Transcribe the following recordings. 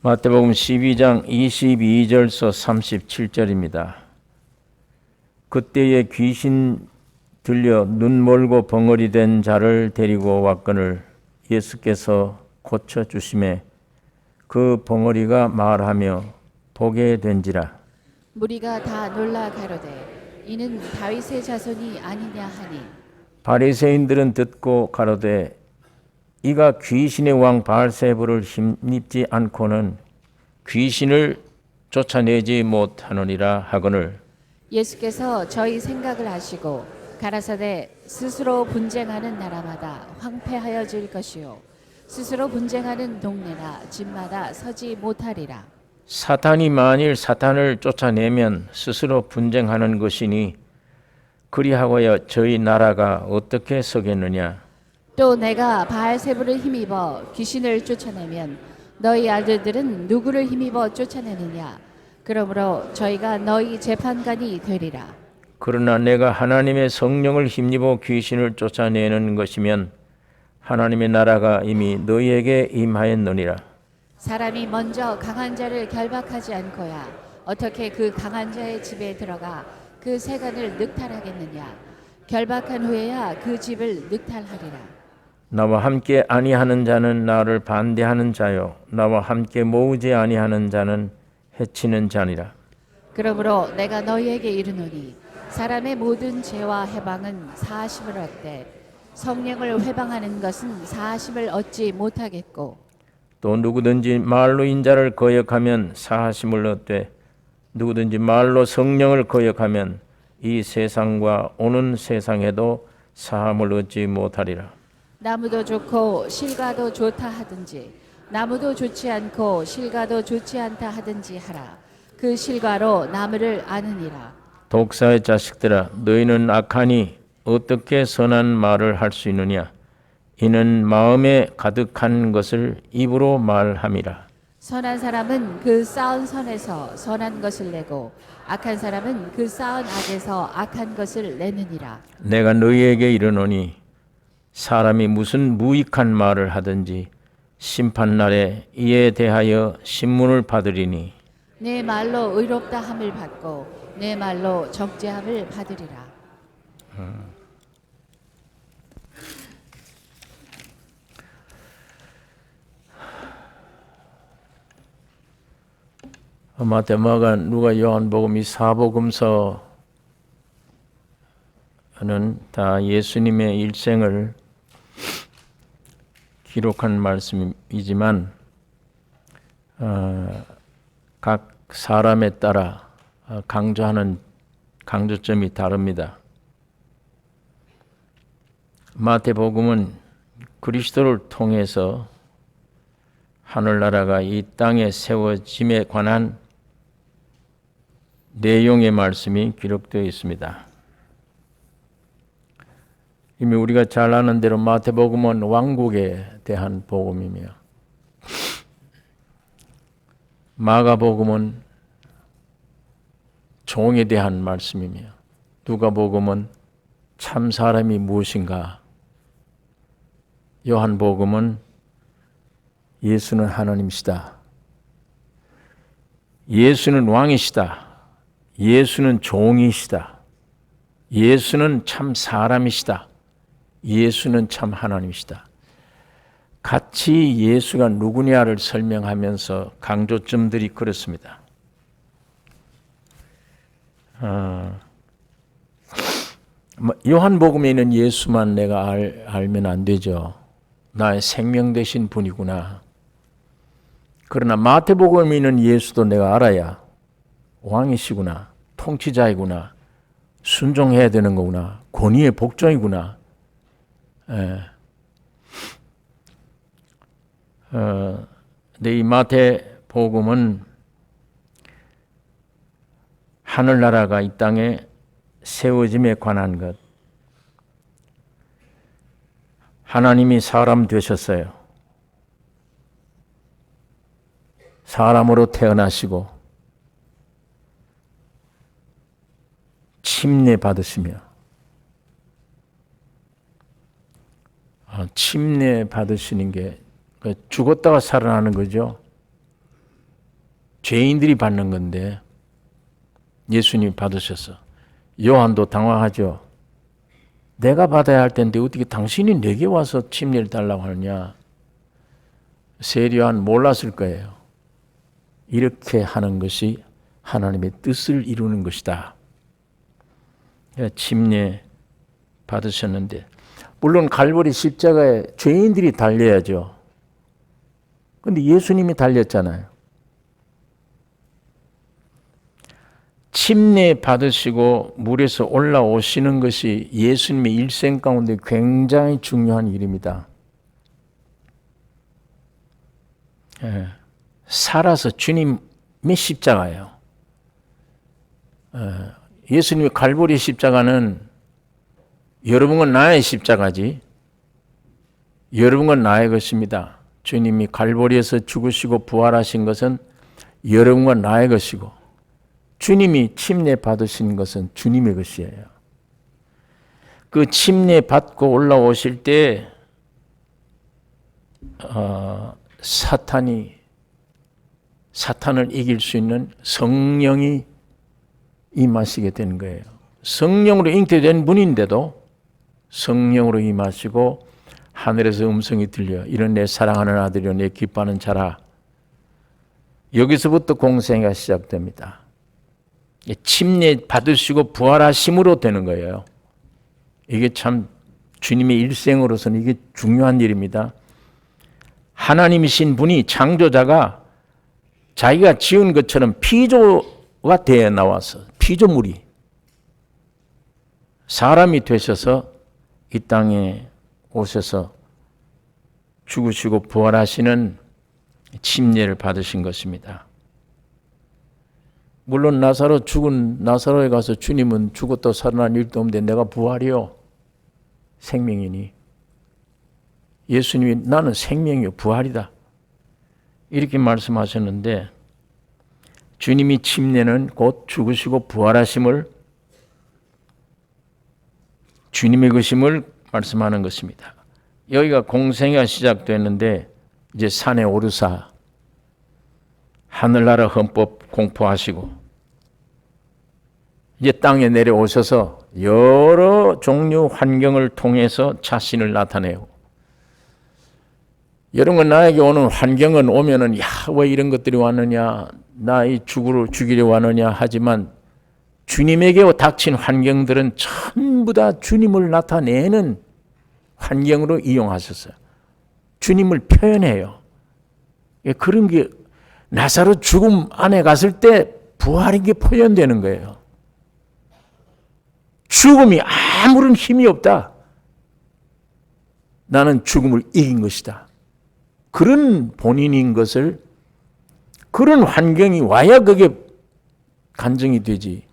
마태복음 12장 22절서 37절입니다. 그때에 귀신 들려 눈 멀고 벙어리 된 자를 데리고 왔거늘 예수께서 고쳐주심에 그 벙어리가 말하며 보게 된지라. 무리가 다 놀라 가로되 이는 다윗의 자손이 아니냐 하니 바리새인들은 듣고 가로되 이가 귀신의 왕 바알세불을 힘입지 않고는 귀신을 쫓아내지 못하느니라 하거늘 예수께서 저희 생각을 아시고 가라사대 스스로 분쟁하는 나라마다 황폐하여질 것이요 스스로 분쟁하는 동네나 집마다 서지 못하리라. 사탄이 만일 사탄을 쫓아내면 스스로 분쟁하는 것이니 그리하고야 저희 나라가 어떻게 서겠느냐. 또 내가 바알세불을 힘입어 귀신을 쫓아내면 너희 아들들은 누구를 힘입어 쫓아내느냐. 그러므로 저희가 너희 재판관이 되리라. 그러나 내가 하나님의 성령을 힘입어 귀신을 쫓아내는 것이면 하나님의 나라가 이미 너희에게 임하였느니라. 사람이 먼저 강한 자를 결박하지 않고야 어떻게 그 강한 자의 집에 들어가 그 세간을 늑탈하겠느냐. 결박한 후에야 그 집을 늑탈하리라. 나와 함께 아니하는 자는 나를 반대하는 자요 나와 함께 모으지 아니하는 자는 해치는 자니라. 그러므로 내가 너희에게 이르노니 사람의 모든 죄와 해방은 사하심을 얻되 성령을 회방하는 것은 사하심을 얻지 못하겠고 또 누구든지 말로 인자를 거역하면 사하심을 얻되 누구든지 말로 성령을 거역하면 이 세상과 오는 세상에도 사함을 얻지 못하리라. 나무도 좋고 실과도 좋다 하든지 나무도 좋지 않고 실과도 좋지 않다 하든지 하라. 그 실과로 나무를 아느니라. 독사의 자식들아 너희는 악하니 어떻게 선한 말을 할 수 있느냐. 이는 마음에 가득한 것을 입으로 말함이라. 선한 사람은 그 쌓은 선에서 선한 것을 내고 악한 사람은 그 쌓은 악에서 악한 것을 내느니라. 내가 너희에게 이르노니 사람이 무슨 무익한 말을 하든지 심판날에 이에 대하여 신문을 받으리니 내 말로 의롭다 함을 받고 내 말로 적재함을 받으리라. 마태, 마가, 누가, 요한복음 이 사복음서는 다 예수님의 일생을 기록한 말씀이지만 각 사람에 따라 강조하는 강조점이 다릅니다. 마태복음은 그리스도를 통해서 하늘나라가 이 땅에 세워짐에 관한 내용의 말씀이 기록되어 있습니다. 이미 우리가 잘 아는 대로 마태복음은 왕국에 대한 복음이며 마가복음은 종에 대한 말씀이며 누가복음은 참 사람이 무엇인가, 요한복음은 예수는 하나님이시다, 예수는 왕이시다, 예수는 종이시다, 예수는 참 사람이시다, 예수는 참 하나님이시다. 같이 예수가 누구냐를 설명하면서 강조점들이 그렇습니다. 요한복음에 있는 예수만 내가 알면 안 되죠. 나의 생명 되신 분이구나. 그러나 마태복음에 있는 예수도 내가 알아야 왕이시구나, 통치자이구나, 순종해야 되는 거구나, 권위의 복종이구나. 근데 이 마태복음은 하늘나라가 이 땅에 세워짐에 관한 것, 하나님이 사람 되셨어요. 사람으로 태어나시고 침례 받으시며 침례 받으시는 게 죽었다가 살아나는 거죠. 죄인들이 받는 건데 예수님이 받으셔서 요한도 당황하죠. 내가 받아야 할 텐데 어떻게 당신이 내게 와서 침례를 달라고 하느냐. 세리요한 몰랐을 거예요. 이렇게 하는 것이 하나님의 뜻을 이루는 것이다. 침례 받으셨는데 물론 갈보리 십자가에 죄인들이 달려야죠. 그런데 예수님이 달렸잖아요. 침례 받으시고 물에서 올라오시는 것이 예수님의 일생 가운데 굉장히 중요한 일입니다. 살아서 주님의 십자가예요. 예수님의 갈보리 십자가는 여러분은 나의 십자가지, 여러분은 나의 것입니다. 주님이 갈보리에서 죽으시고 부활하신 것은 여러분과 나의 것이고 주님이 침례 받으신 것은 주님의 것이에요. 그 침례 받고 올라오실 때 사탄을 이길 수 있는 성령이 임하시게 되는 거예요. 성령으로 잉태된 분인데도 성령으로 임하시고 하늘에서 음성이 들려 이런 내 사랑하는 아들이요 내 기뻐하는 자라. 여기서부터 공생애가 시작됩니다. 침례 받으시고 부활하심으로 되는 거예요. 이게 참 주님의 일생으로서는 이게 중요한 일입니다. 하나님이신 분이 창조자가 자기가 지은 것처럼 피조가 되어 나와서 피조물이 사람이 되셔서 이 땅에 오셔서 죽으시고 부활하시는 침례를 받으신 것입니다. 물론 죽은 나사로에 가서 주님은 죽었다 살아난 일도 없는데 내가 부활이요 생명이니 예수님이 나는 생명이요 부활이다 이렇게 말씀하셨는데 주님이 침례는 곧 죽으시고 부활하심을 주님의 것임을 말씀하는 것입니다. 여기가 공생애가 시작됐는데 이제 산에 오르사 하늘나라 헌법 공포하시고 이제 땅에 내려오셔서 여러 종류 환경을 통해서 자신을 나타내고 여러분 나에게 오는 환경은 오면은 야 왜 이런 것들이 왔느냐 나 이 죽이려 왔느냐 하지만 주님에게 닥친 환경들은 전부 다 주님을 나타내는 환경으로 이용하셨어요. 주님을 표현해요. 그런 게 나사로 죽음 안에 갔을 때 부활인 게 표현되는 거예요. 죽음이 아무런 힘이 없다. 나는 죽음을 이긴 것이다. 그런 본인인 것을 그런 환경이 와야 그게 간증이 되지.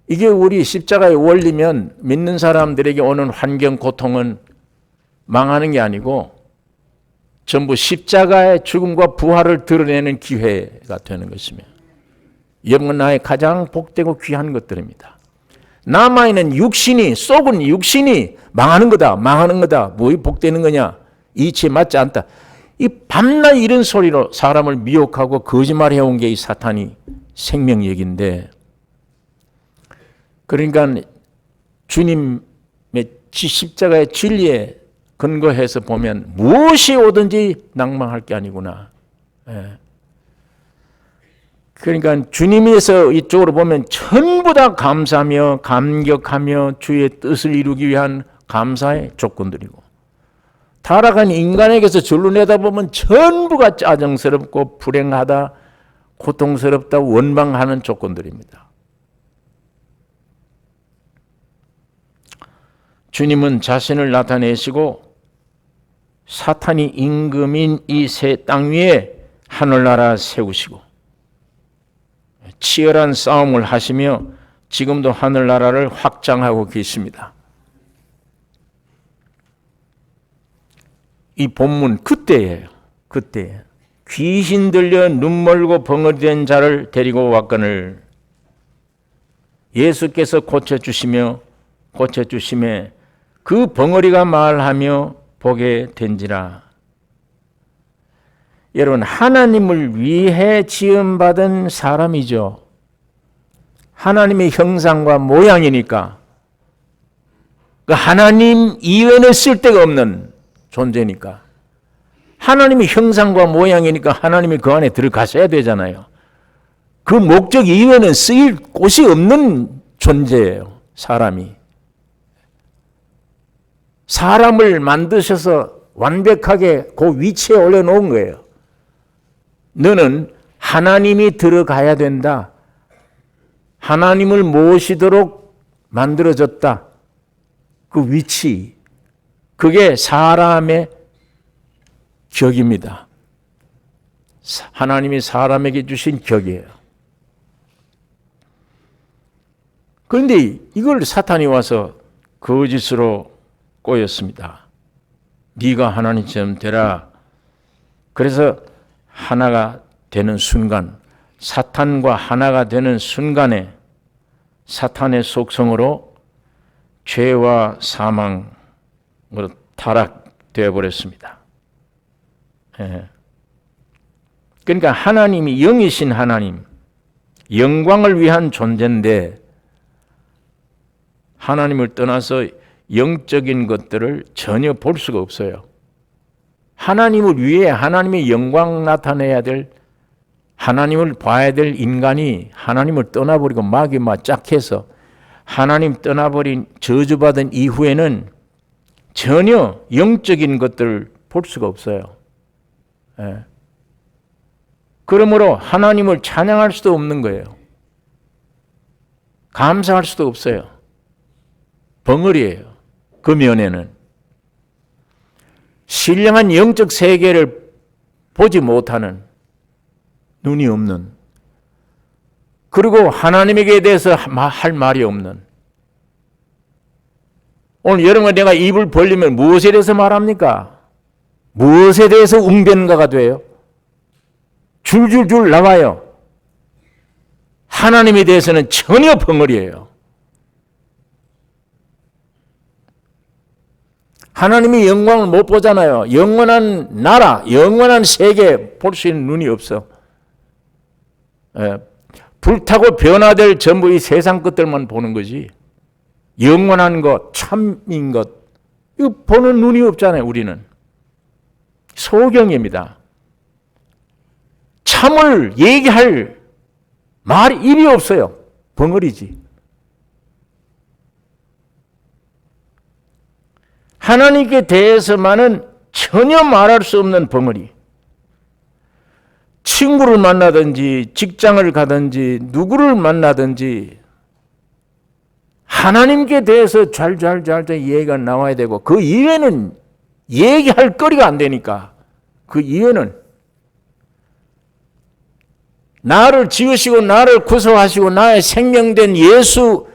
이게 우리 십자가의 원리면 믿는 사람들에게 오는 환경 고통은 망하는 게 아니고 전부 십자가의 죽음과 부활을 드러내는 기회가 되는 것이며 여러분 나의 가장 복되고 귀한 것들입니다. 남아있는 육신이 썩은 육신이 망하는 거다. 뭐 복되는 거냐. 이치에 맞지 않다. 이 밤낮 이런 소리로 사람을 미혹하고 거짓말해온 게 이 사탄이 생명 얘기인데 그러니까 주님의 십자가의 진리에 근거해서 보면 무엇이 오든지 낭망할 게 아니구나. 그러니까 주님에서 이쪽으로 보면 전부 다 감사하며 감격하며 주의 뜻을 이루기 위한 감사의 조건들이고 타락한 인간에게서 절로 내다보면 전부가 짜증스럽고 불행하다, 고통스럽다, 원망하는 조건들입니다. 주님은 자신을 나타내시고 사탄이 임금인 이 새 땅 위에 하늘나라 세우시고 치열한 싸움을 하시며 지금도 하늘나라를 확장하고 계십니다. 이 본문 그때예요. 그때 귀신 들려 눈 멀고 벙어리 된 자를 데리고 왔거늘 예수께서 고쳐주시며 고쳐주심에 그 벙어리가 말하며 보게 된지라. 여러분, 하나님을 위해 지음받은 사람이죠. 하나님의 형상과 모양이니까, 그 하나님 이외에는 쓸데가 없는 존재니까, 하나님의 형상과 모양이니까 하나님이 그 안에 들어가셔야 되잖아요. 그 목적 이외에는 쓰일 곳이 없는 존재예요, 사람이. 사람을 만드셔서 완벽하게 그 위치에 올려놓은 거예요. 너는 하나님이 들어가야 된다. 하나님을 모시도록 만들어졌다. 그 위치, 그게 사람의 격입니다. 하나님이 사람에게 주신 격이에요. 그런데 이걸 사탄이 와서 거짓으로 꼬였습니다. 네가 하나님처럼 되라. 그래서 하나가 되는 순간, 사탄과 하나가 되는 순간에 사탄의 속성으로 죄와 사망으로 타락되어 버렸습니다. 그러니까 하나님이 영이신 하나님, 영광을 위한 존재인데 하나님을 떠나서 영적인 것들을 전혀 볼 수가 없어요. 하나님을 위해 하나님의 영광 나타내야 될, 하나님을 봐야 될 인간이 하나님을 떠나버리고 막이 막 짝해서 하나님 떠나버린 저주받은 이후에는 전혀 영적인 것들을 볼 수가 없어요. 그러므로 하나님을 찬양할 수도 없는 거예요. 감사할 수도 없어요. 벙어리예요. 그 면에는 신령한 영적 세계를 보지 못하는, 눈이 없는, 그리고 하나님에게 대해서 할 말이 없는. 오늘 여러분, 내가 입을 벌리면 무엇에 대해서 말합니까? 무엇에 대해서 웅변가가 돼요? 줄줄줄 나와요. 하나님에 대해서는 전혀 벙어리예요. 하나님의 영광을 못 보잖아요. 영원한 나라, 영원한 세계 볼 수 있는 눈이 없어. 불타고 변화될 전부 이 세상 것들만 보는 거지. 영원한 것, 참인 것, 이거 보는 눈이 없잖아요, 우리는. 소경입니다. 참을 얘기할 말이 입이 없어요. 벙어리지. 하나님께 대해서만은 전혀 말할 수 없는 벙어리. 친구를 만나든지 직장을 가든지 누구를 만나든지 하나님께 대해서 잘 얘기가 나와야 되고, 그 이외에는 얘기할 거리가 안 되니까, 그 이외에는 나를 지으시고 나를 구속하시고 나의 생명된 예수,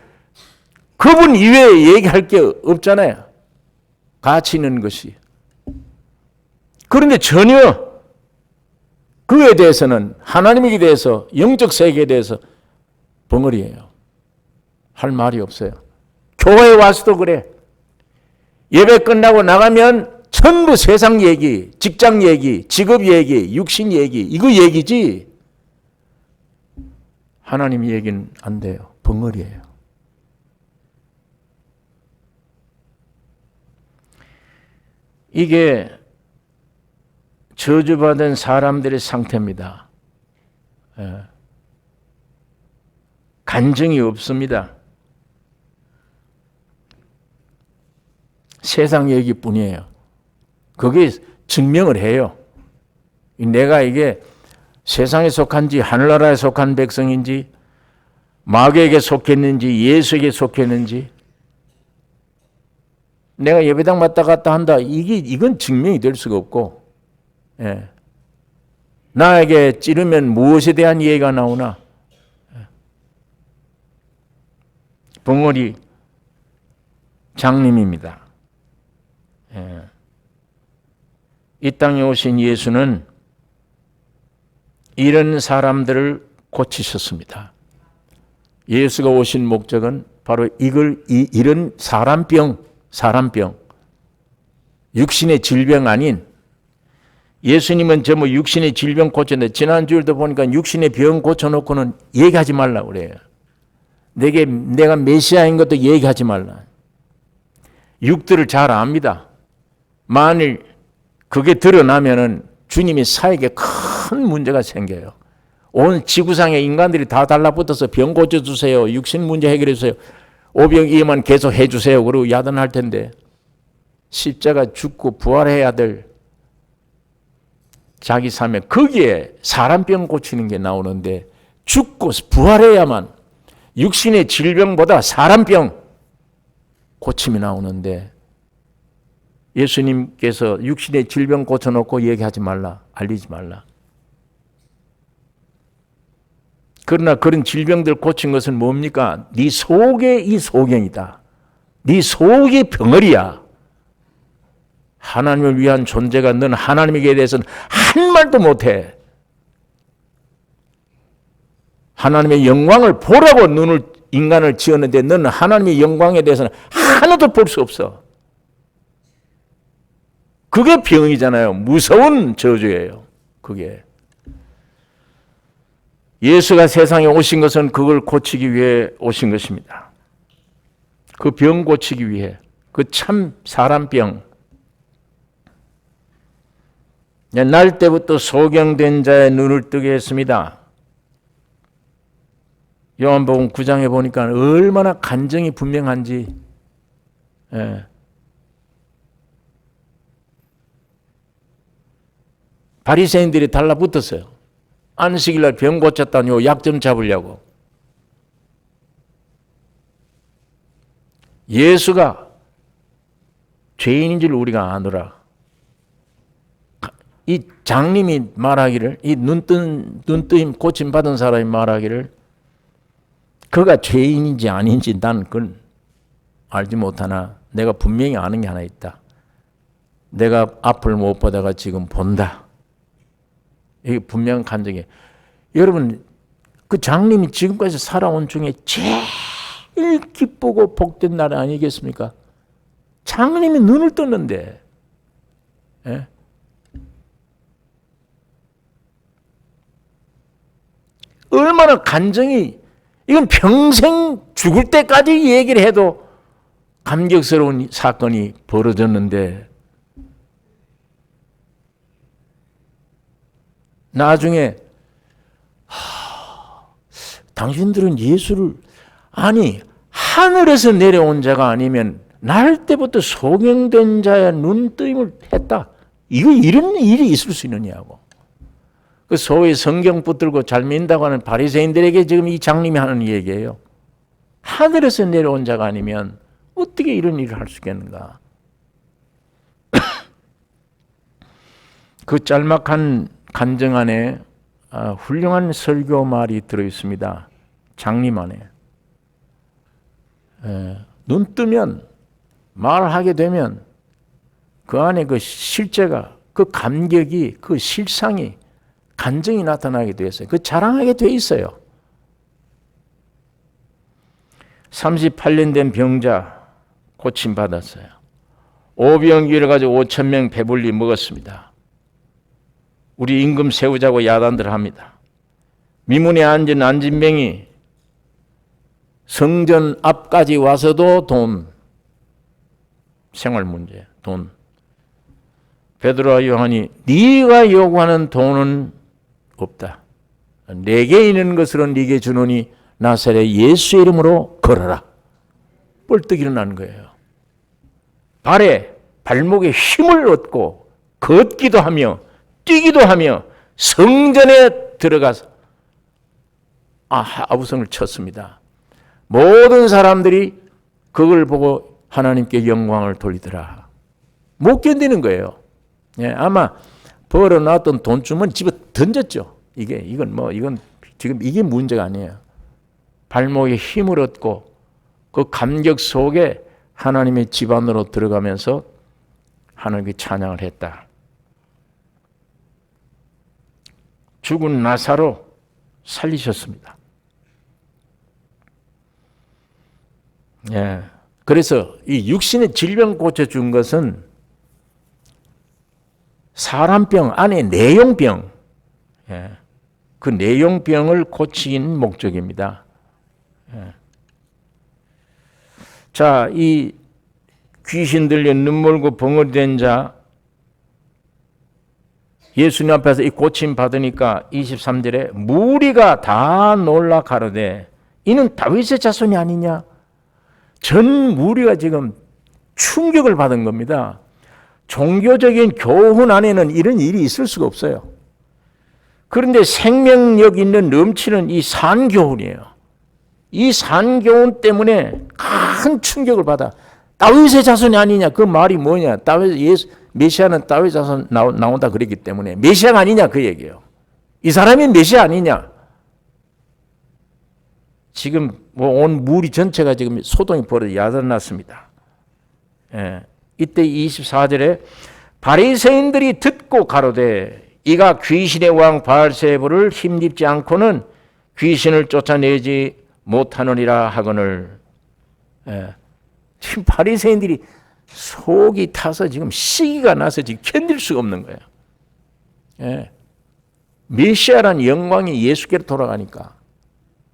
그분 이외에 얘기할 게 없잖아요. 가치 있는 것이. 그런데 전혀 그에 대해서는, 하나님에 대해서, 영적 세계에 대해서 벙어리예요. 할 말이 없어요. 교회에 와서도 그래. 예배 끝나고 나가면 전부 세상 얘기, 직장 얘기, 직업 얘기, 육신 얘기, 이거 얘기지 하나님 얘기는 안 돼요. 벙어리예요. 이게 저주받은 사람들의 상태입니다. 간증이 없습니다. 세상 얘기뿐이에요. 그게 증명을 해요. 내가 이게 세상에 속한지 하늘나라에 속한 백성인지 마귀에게 속했는지 예수에게 속했는지, 내가 예배당 왔다 갔다 한다, 이건 증명이 될 수가 없고, 나에게 찌르면 무엇에 대한 이해가 나오나? 벙어리 장님입니다. 이 땅에 오신 예수는 이런 사람들을 고치셨습니다. 예수가 오신 목적은 바로 이런 사람병, 육신의 질병 아닌 예수님은 저 뭐 육신의 질병 고쳤는데 지난주에도 보니까 육신의 병 고쳐놓고는 얘기하지 말라고 그래요. 내가 메시아인 것도 얘기하지 말라. 육들을 잘 압니다. 만일 그게 드러나면은 주님이 사에게 큰 문제가 생겨요. 온 지구상의 인간들이 다 달라붙어서 병 고쳐주세요. 육신 문제 해결해 주세요. 오병이어만 계속 해주세요. 그러고 야단할 텐데 십자가 죽고 부활해야 될 자기 삶에 거기에 사람병 고치는 게 나오는데 죽고 부활해야만 육신의 질병보다 사람병 고침이 나오는데 예수님께서 육신의 질병 고쳐놓고 얘기하지 말라, 알리지 말라. 그러나 그런 질병들 고친 것은 뭡니까? 네 속에 이 소경이다. 네 속이 병어리야. 하나님을 위한 존재가 넌 하나님에게 대해서는 한 말도 못해. 하나님의 영광을 보라고 인간을 지었는데 너는 하나님의 영광에 대해서는 하나도 볼 수 없어. 그게 병이잖아요. 무서운 저주예요. 그게. 예수가 세상에 오신 것은 그걸 고치기 위해 오신 것입니다. 그 병 고치기 위해. 그 참 사람병. 날 때부터 소경된 자의 눈을 뜨게 했습니다. 요한복음 9장에 보니까 얼마나 간증이 분명한지. 예. 바리새인들이 달라붙었어요. 안식일날 병 고쳤다니 약 좀 잡으려고. 예수가 죄인인 줄 우리가 아노라. 이 장님이 말하기를, 이 눈뜨임 고침받은 사람이 말하기를 그가 죄인인지 아닌지 난 그건 알지 못하나 내가 분명히 아는 게 하나 있다. 내가 앞을 못 보다가 지금 본다. 이게 분명한 간증이에요. 여러분, 그 장님이 지금까지 살아온 중에 제일 기쁘고 복된 날 아니겠습니까? 장님이 눈을 떴는데, 예? 얼마나 간증이, 이건 평생 죽을 때까지 얘기를 해도 감격스러운 사건이 벌어졌는데, 나중에 당신들은 예수를 아니 하늘에서 내려온 자가 아니면 날 때부터 소경된 자의 눈뜨임을 했다. 이거 이런 일이 있을 수 있느냐고. 그 소위 성경 붙들고 잘 믿는다고 하는 바리새인들에게 지금 이 장님이 하는 얘기예요. 하늘에서 내려온 자가 아니면 어떻게 이런 일을 할 수 있겠는가. 그 짤막한 간증 안에 훌륭한 설교 말이 들어있습니다. 장님 안에. 눈 뜨면 말하게 되면 그 안에 그 실제가 그 감격이 그 실상이 간증이 나타나게 되어 있어요. 그 자랑하게 되어 있어요. 38년 된 병자 고침받았어요. 오병기를 가지고 5,000명 배불리 먹었습니다. 우리 임금 세우자고 야단들 합니다. 미문에 앉은 안진뱅이 성전 앞까지 와서도 돈, 생활 문제, 돈. 베드로와 요한이 네가 요구하는 돈은 없다. 내게 있는 것으로 네게 주노니 나사렛 예수의 이름으로 걸어라. 뻘떡 일어나는 거예요. 발목에 힘을 얻고 걷기도 하며 뛰기도 하며 성전에 들어가서 아우성을 쳤습니다. 모든 사람들이 그걸 보고 하나님께 영광을 돌리더라. 못 견디는 거예요. 예, 아마 벌어놨던 돈주머니 집에 던졌죠. 이건 지금 이게 문제가 아니에요. 발목에 힘을 얻고 그 감격 속에 하나님의 집 안으로 들어가면서 하나님께 찬양을 했다. 죽은 나사로 살리셨습니다. 예. 그래서 이 육신의 질병 고쳐준 것은 사람병 안에 내용병, 그 내용병을 고치는 목적입니다. 자, 이 귀신 들려 눈멀고 벙어리된 자 예수님 앞에서 이 고침 받으니까 23절에 무리가 다 놀라 가로되 이는 다윗의 자손이 아니냐. 전 무리가 지금 충격을 받은 겁니다. 종교적인 교훈 안에는 이런 일이 있을 수가 없어요. 그런데 생명력 있는 넘치는 이 산교훈이에요. 이 산교훈 때문에 큰 충격을 받아. 다윗의 자손이 아니냐. 그 말이 뭐냐. 메시아는 다윗 자손 나온다 그랬기 때문에 메시아가 아니냐 그 얘기예요. 이 사람이 메시아 아니냐. 지금 온 무리 전체가 지금 소동이 벌어져 야단났습니다. 이때 24절에 바리새인들이 듣고 가로되 이가 귀신의 왕 바알세불을 힘입지 않고는 귀신을 쫓아내지 못하느니라 하거늘. 지금 바리새인들이 속이 타서 지금 시기가 나서 지금 견딜 수가 없는 거예요. 메시아란 영광이 예수께로 돌아가니까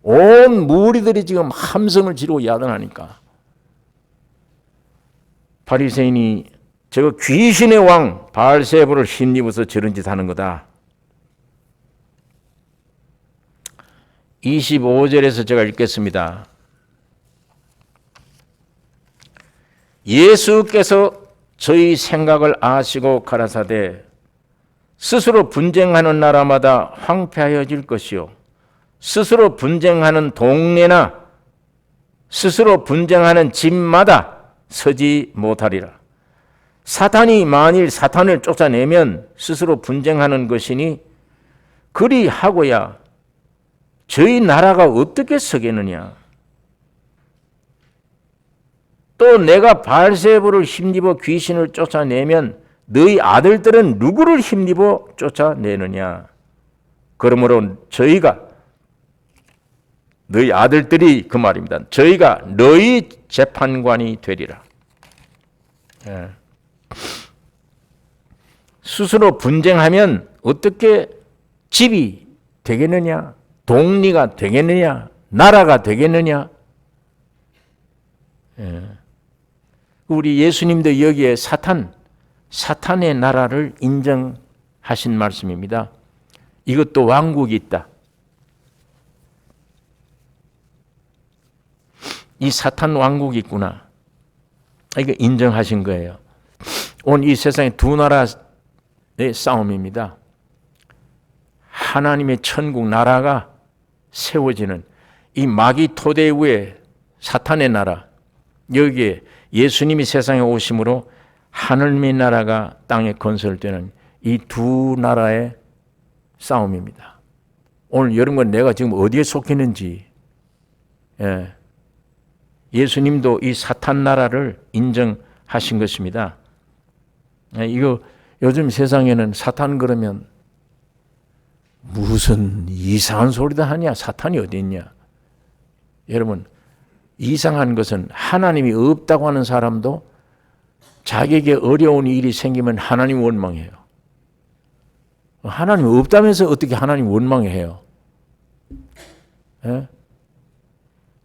온 무리들이 지금 함성을 지르고 야단하니까 바리새인이 저거 귀신의 왕 바알세불을 힘입어서 저런 짓 하는 거다. 25절에서 제가 읽겠습니다. 예수께서 저희 생각을 아시고 가라사대 스스로 분쟁하는 나라마다 황폐하여질 것이요 스스로 분쟁하는 동네나 스스로 분쟁하는 집마다 서지 못하리라. 사탄이 만일 사탄을 쫓아내면 스스로 분쟁하는 것이니 그리하고야 저희 나라가 어떻게 서겠느냐. 또 내가 바알세불을 힘입어 귀신을 쫓아내면 너희 아들들은 누구를 힘입어 쫓아내느냐. 그러므로 저희가 너희 아들들이 그 말입니다. 저희가 너희 재판관이 되리라. 스스로 분쟁하면 어떻게 집이 되겠느냐, 동리가 되겠느냐, 나라가 되겠느냐. 우리 예수님도 여기에 사탄의 나라를 인정하신 말씀입니다. 이것도 왕국이 있다. 이 사탄 왕국이 있구나. 이거 인정하신 거예요. 온 이 세상에 두 나라의 싸움입니다. 하나님의 천국 나라가 세워지는 이 마귀 토대 위에 사탄의 나라, 여기에 예수님이 세상에 오심으로 하늘의 나라가 땅에 건설되는 이 두 나라의 싸움입니다. 오늘 여러분 내가 지금 어디에 속했는지, 예수님도 이 사탄 나라를 인정하신 것입니다. 이거 요즘 세상에는 사탄 그러면 무슨 이상한 소리다 하냐. 사탄이 어디 있냐. 여러분 이상한 것은 하나님이 없다고 하는 사람도 자기에게 어려운 일이 생기면 하나님 원망해요. 하나님 없다면서 어떻게 하나님 원망해요?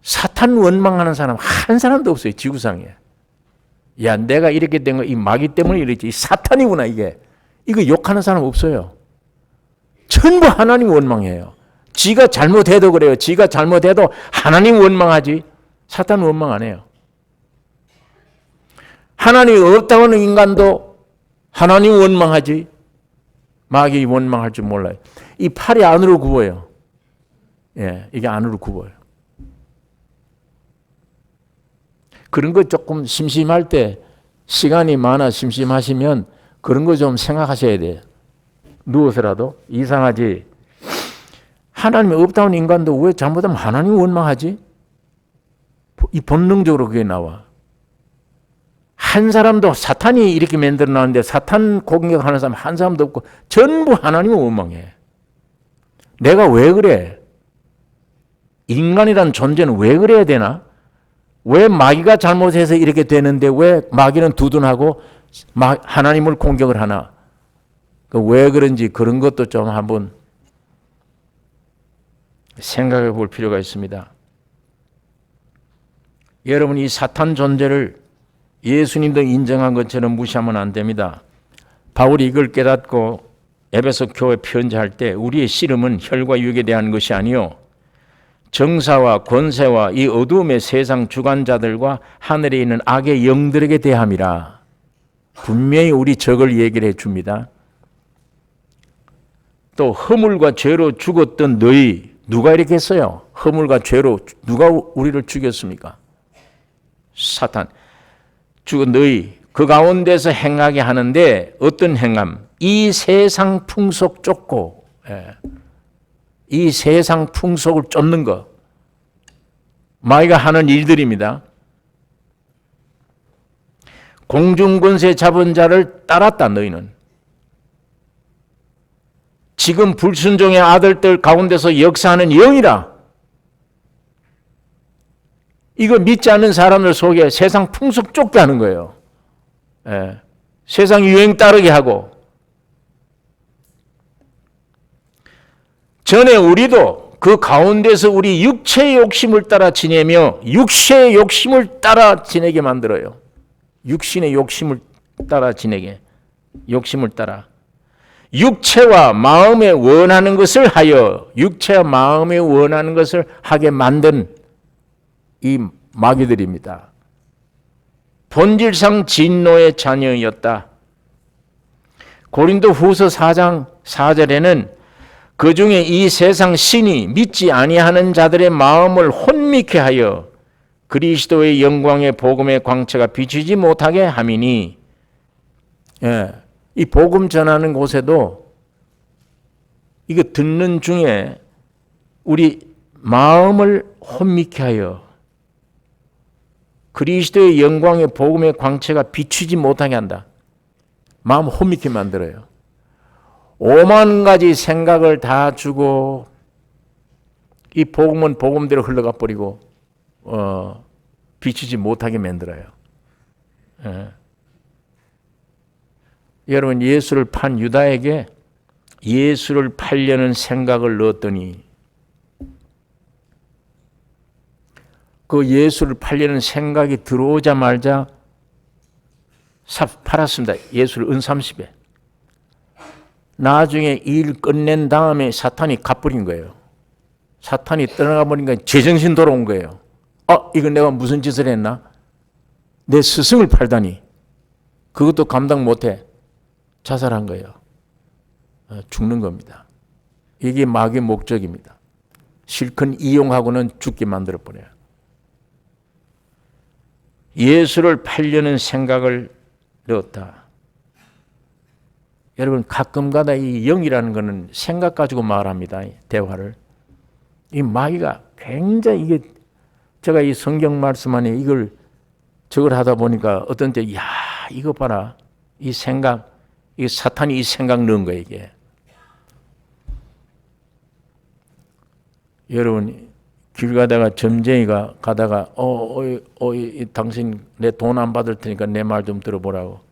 사탄 원망하는 사람 한 사람도 없어요. 지구상에. 야, 내가 이렇게 된 거 이 마귀 때문에 이랬지. 이 사탄이구나 이게. 이거 욕하는 사람 없어요. 전부 하나님 원망해요. 지가 잘못해도 그래요. 지가 잘못해도 하나님 원망하지. 사탄 원망 안 해요. 하나님이 없다고 하는 인간도 하나님 원망하지. 마귀 원망할 줄 몰라요. 이 팔이 안으로 굽어요. 이게 안으로 굽어요. 그런 거 조금 심심할 때 시간이 많아 심심하시면 그런 거 좀 생각하셔야 돼요. 누워서라도. 이상하지. 하나님이 없다는 인간도 왜 잘못하면 하나님 원망하지? 이 본능적으로 그게 나와. 한 사람도 사탄이 이렇게 만들어 놨는데 사탄 공격하는 사람 한 사람도 없고 전부 하나님을 원망해. 내가 왜 그래? 인간이란 존재는 왜 그래야 되나? 왜 마귀가 잘못해서 이렇게 되는데 왜 마귀는 두둔하고 하나님을 공격을 하나? 왜 그런지 그런 것도 좀 한번 생각해 볼 필요가 있습니다. 여러분, 이 사탄 존재를 예수님도 인정한 것처럼 무시하면 안 됩니다. 바울이 이걸 깨닫고 에베소 교회 편지할 때 우리의 씨름은 혈과 육에 대한 것이 아니요 정사와 권세와 이 어두움의 세상 주관자들과 하늘에 있는 악의 영들에게 대함이라. 분명히 우리 적을 얘기를 해줍니다. 또 허물과 죄로 죽었던 너희, 누가 이렇게 했어요? 허물과 죄로 누가 우리를 죽였습니까? 사탄. 죽은 너희 그 가운데서 행하게 하는데 어떤 행함? 이 세상 풍속 쫓고, 이 세상 풍속을 쫓는 것, 마귀가 하는 일들입니다. 공중권세 잡은 자를 따랐다. 너희는 지금 불순종의 아들들 가운데서 역사하는 영이라. 이거 믿지 않는 사람들 속에 세상 풍속 쫓게 하는 거예요. 세상 유행 따르게 하고. 전에 우리도 그 가운데서 우리 육체의 욕심을 따라 지내며 육체의 욕심을 따라 지내게 만들어요. 육신의 욕심을 따라 지내게. 욕심을 따라. 육체와 마음에 원하는 것을 하여 육체와 마음에 원하는 것을 하게 만든 이 마귀들입니다. 본질상 진노의 자녀였다. 고린도 후서 4장 4절에는 그 중에 이 세상 신이 믿지 아니하는 자들의 마음을 혼미케 하여 그리스도의 영광의 복음의 광채가 비추지 못하게 함이니, 이 복음 전하는 곳에도 이거 듣는 중에 우리 마음을 혼미케 하여 그리스도의 영광의 복음의 광채가 비추지 못하게 한다. 마음 혼미케 만들어요. 5만 가지 생각을 다 주고 이 복음은 복음대로 흘러가 버리고 비추지 못하게 만들어요. 여러분, 예수를 판 유다에게 예수를 팔려는 생각을 넣었더니 그 예수를 팔려는 생각이 들어오자마자 팔았습니다. 예수를 은30에. 나중에 일 끝낸 다음에 사탄이 갚버린 거예요. 사탄이 떠나가 버리니까 제정신 돌아온 거예요. 이거 내가 무슨 짓을 했나? 내 스승을 팔다니. 그것도 감당 못해. 자살한 거예요. 죽는 겁니다. 이게 마귀의 목적입니다. 실컷 이용하고는 죽게 만들어버려요. 예수를 팔려는 생각을 넣었다. 여러분, 가끔가다 이 영이라는 것은 생각 가지고 말합니다. 대화를. 이 마귀가 굉장히 이게 제가 이 성경 말씀 안에 저걸 하다 보니까 어떤 때 이거 봐라. 이 생각, 이 사탄이 이 생각 넣은 거예요, 이게. 여러분, 길 가다가 점쟁이가 가다가 당신 내 돈 안 받을 테니까 내 말 좀 들어보라고.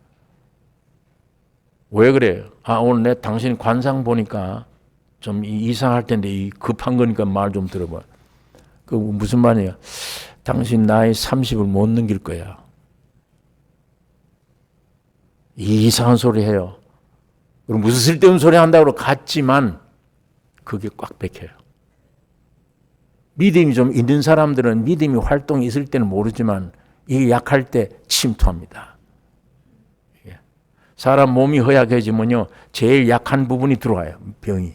왜 그래요? 오늘 내 당신 관상 보니까 좀 이상할 텐데 급한 거니까 말 좀 들어봐. 그 무슨 말이에요? 당신 나이 30을 못 넘길 거야. 이상한 소리 해요. 그럼 무슨 쓸데없는 소리 한다고 갔지만 그게 꽉 박혀요. 믿음이 좀 있는 사람들은 믿음이 활동이 있을 때는 모르지만 이게 약할 때 침투합니다. 사람 몸이 허약해지면요, 제일 약한 부분이 들어와요, 병이.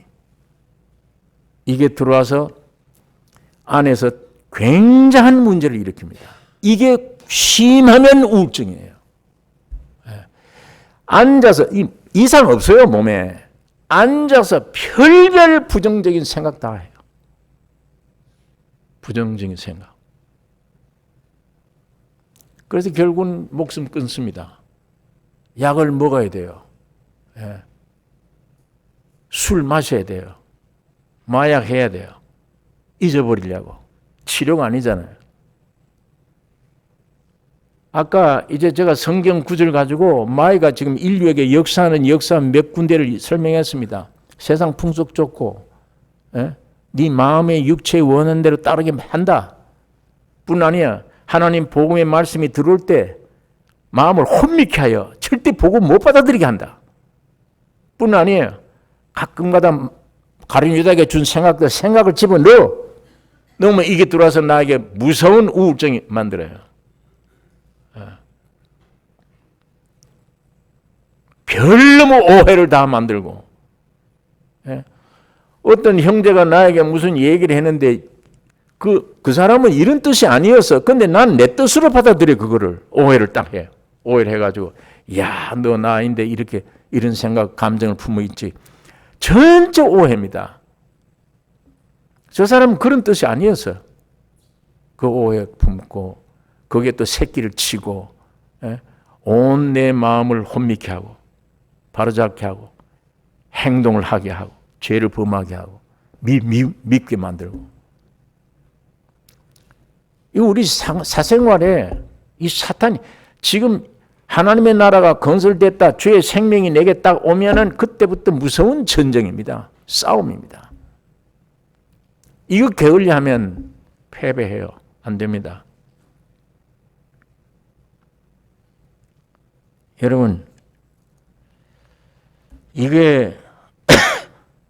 이게 들어와서 안에서 굉장한 문제를 일으킵니다. 이게 심하면 우울증이에요. 앉아서, 이상 없어요, 몸에. 앉아서 별별 부정적인 생각 다 해요. 부정적인 생각. 그래서 결국은 목숨 끊습니다. 약을 먹어야 돼요. 술 마셔야 돼요. 마약 해야 돼요. 잊어버리려고. 치료가 아니잖아요. 아까 이제 제가 성경 구절 가지고 마이가 지금 인류에게 역사하는 역사 몇 군데를 설명했습니다. 세상 풍속 좋고, 네 마음의 육체의 원하는 대로 따르게 한다. 뿐 아니야. 하나님 복음의 말씀이 들어올 때 마음을 혼미케 하여 절대 복음 못 받아들이게 한다. 뿐 아니에요. 가끔가다 가룟 유다에게 준 생각을 집어넣어. 넣으면 이게 들어와서 나에게 무서운 우울증이 만들어요. 별너무 오해를 다 만들고. 어떤 형제가 나에게 무슨 얘기를 했는데 그 사람은 이런 뜻이 아니었어. 근데 난 내 뜻으로 받아들여 그거를. 오해를 딱 해. 오해를 해가지고 야, 너 나인데 이렇게 이런 생각 감정을 품어 있지. 전체 오해입니다. 저 사람은 그런 뜻이 아니었어. 그 오해 품고 거기에 또 새끼를 치고 온 내 마음을 혼미케 하고 바로잡게 하고 행동을 하게 하고 죄를 범하게 하고 밉게 만들고. 이 우리 사생활에 이 사탄이 지금 하나님의 나라가 건설됐다. 주의 생명이 내게 딱 오면은 그때부터 무서운 전쟁입니다. 싸움입니다. 이거 게을리하면 패배해요. 안 됩니다. 여러분, 이게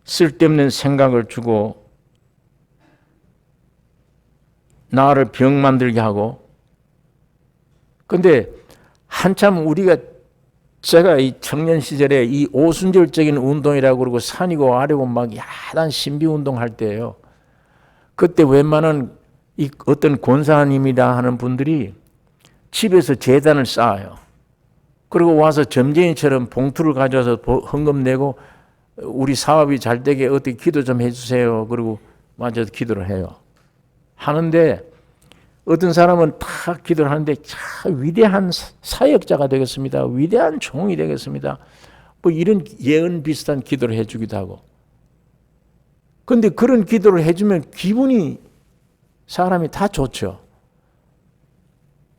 쓸데없는 생각을 주고 나를 병 만들게 하고. 근데 한참 제가 이 청년 시절에 이 오순절적인 운동이라고 그러고 산이고 아래고 막 야단 신비 운동할 때예요. 그때 웬만한 이 어떤 권사님이라 하는 분들이 집에서 제단을 쌓아요. 그리고 와서 점쟁이처럼 봉투를 가져와서 헌금 내고 우리 사업이 잘 되게 어떻게 기도 좀 해주세요. 그리고 맞아서 기도를 해요. 하는데 어떤 사람은 다 기도를 하는데 참 위대한 사역자가 되겠습니다. 위대한 종이 되겠습니다. 뭐 이런 예언 비슷한 기도를 해주기도 하고. 그런데 그런 기도를 해주면 기분이 사람이 다 좋죠.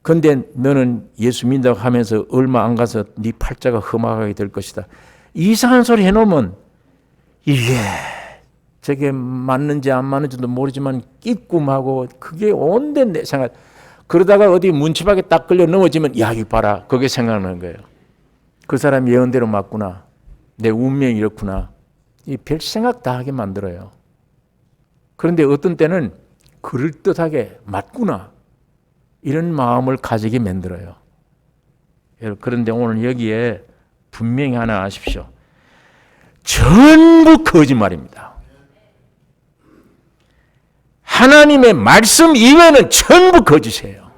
그런데 너는 예수 믿는다고 하면서 얼마 안 가서 네 팔자가 험악하게 될 것이다. 이상한 소리 해놓으면 이게 저게 맞는지 안 맞는지도 모르지만 끼꿈하고 그게 온데 내 생각. 그러다가 어디 문치박에 딱 걸려 넘어지면 야 이거 봐라. 그게 생각나는 거예요. 그 사람 예언대로 맞구나. 내 운명이 이렇구나. 이 별 생각 다 하게 만들어요. 그런데 어떤 때는 그럴듯하게 맞구나. 이런 마음을 가지게 만들어요. 그런데 오늘 여기에 분명히 하나 아십시오. 전부 거짓말입니다. 하나님의 말씀 이외에는 전부 거짓이에요.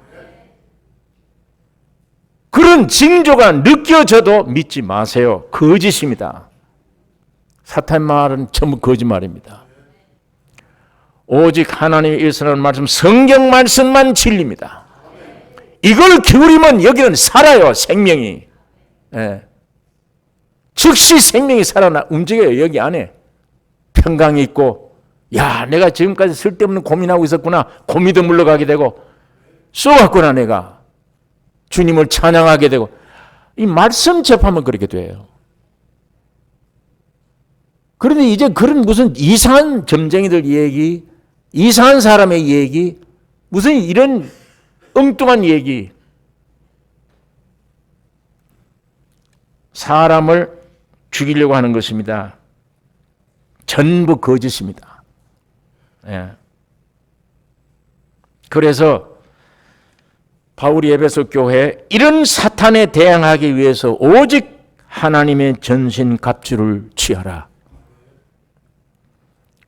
그런 징조가 느껴져도 믿지 마세요. 거짓입니다. 사탄의 말은 전부 거짓말입니다. 오직 하나님의 일선하는 말씀, 성경 말씀만 진리입니다. 이걸 기울이면 여기는 살아요. 생명이. 즉시 생명이 살아나 움직여요. 여기 안에 평강이 있고, 야 내가 지금까지 쓸데없는 고민하고 있었구나. 고민도 물러가게 되고 쏘았구나. 내가 주님을 찬양하게 되고. 이 말씀 접하면 그렇게 돼요. 그런데 이제 그런 무슨 이상한 점쟁이들 얘기, 이상한 사람의 얘기, 무슨 이런 엉뚱한 얘기, 사람을 죽이려고 하는 것입니다. 전부 거짓입니다. 그래서 바울이 에베소 교회에 이런 사탄에 대항하기 위해서 오직 하나님의 전신 갑주를 취하라.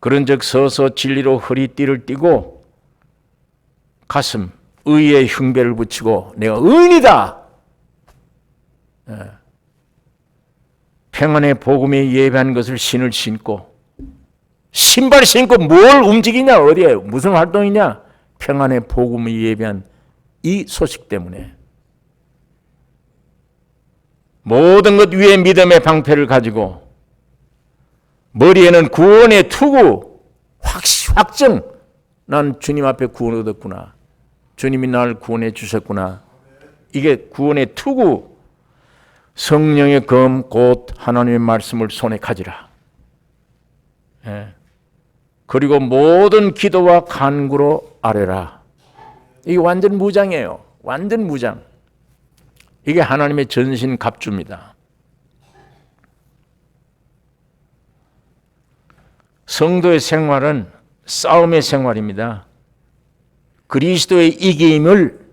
그런즉 서서 진리로 허리띠를 띠고 가슴 의의 흉배를 붙이고 내가 의인이다. 평안의 복음에 예배한 것을 신을 신고, 신발 신고 뭘 움직이냐, 어디에 무슨 활동이냐, 평안의 복음에 예배한 이 소식 때문에 모든 것 위에 믿음의 방패를 가지고 머리에는 구원의 투구, 확정. 난 주님 앞에 구원 얻었구나. 주님이 나를 구원해 주셨구나. 이게 구원의 투구. 성령의 검 곧 하나님의 말씀을 손에 가지라. 예. 그리고 모든 기도와 간구로 아뢰라. 이게 완전 무장이에요. 완전 무장. 이게 하나님의 전신 갑주입니다. 성도의 생활은 싸움의 생활입니다. 그리스도의 이김을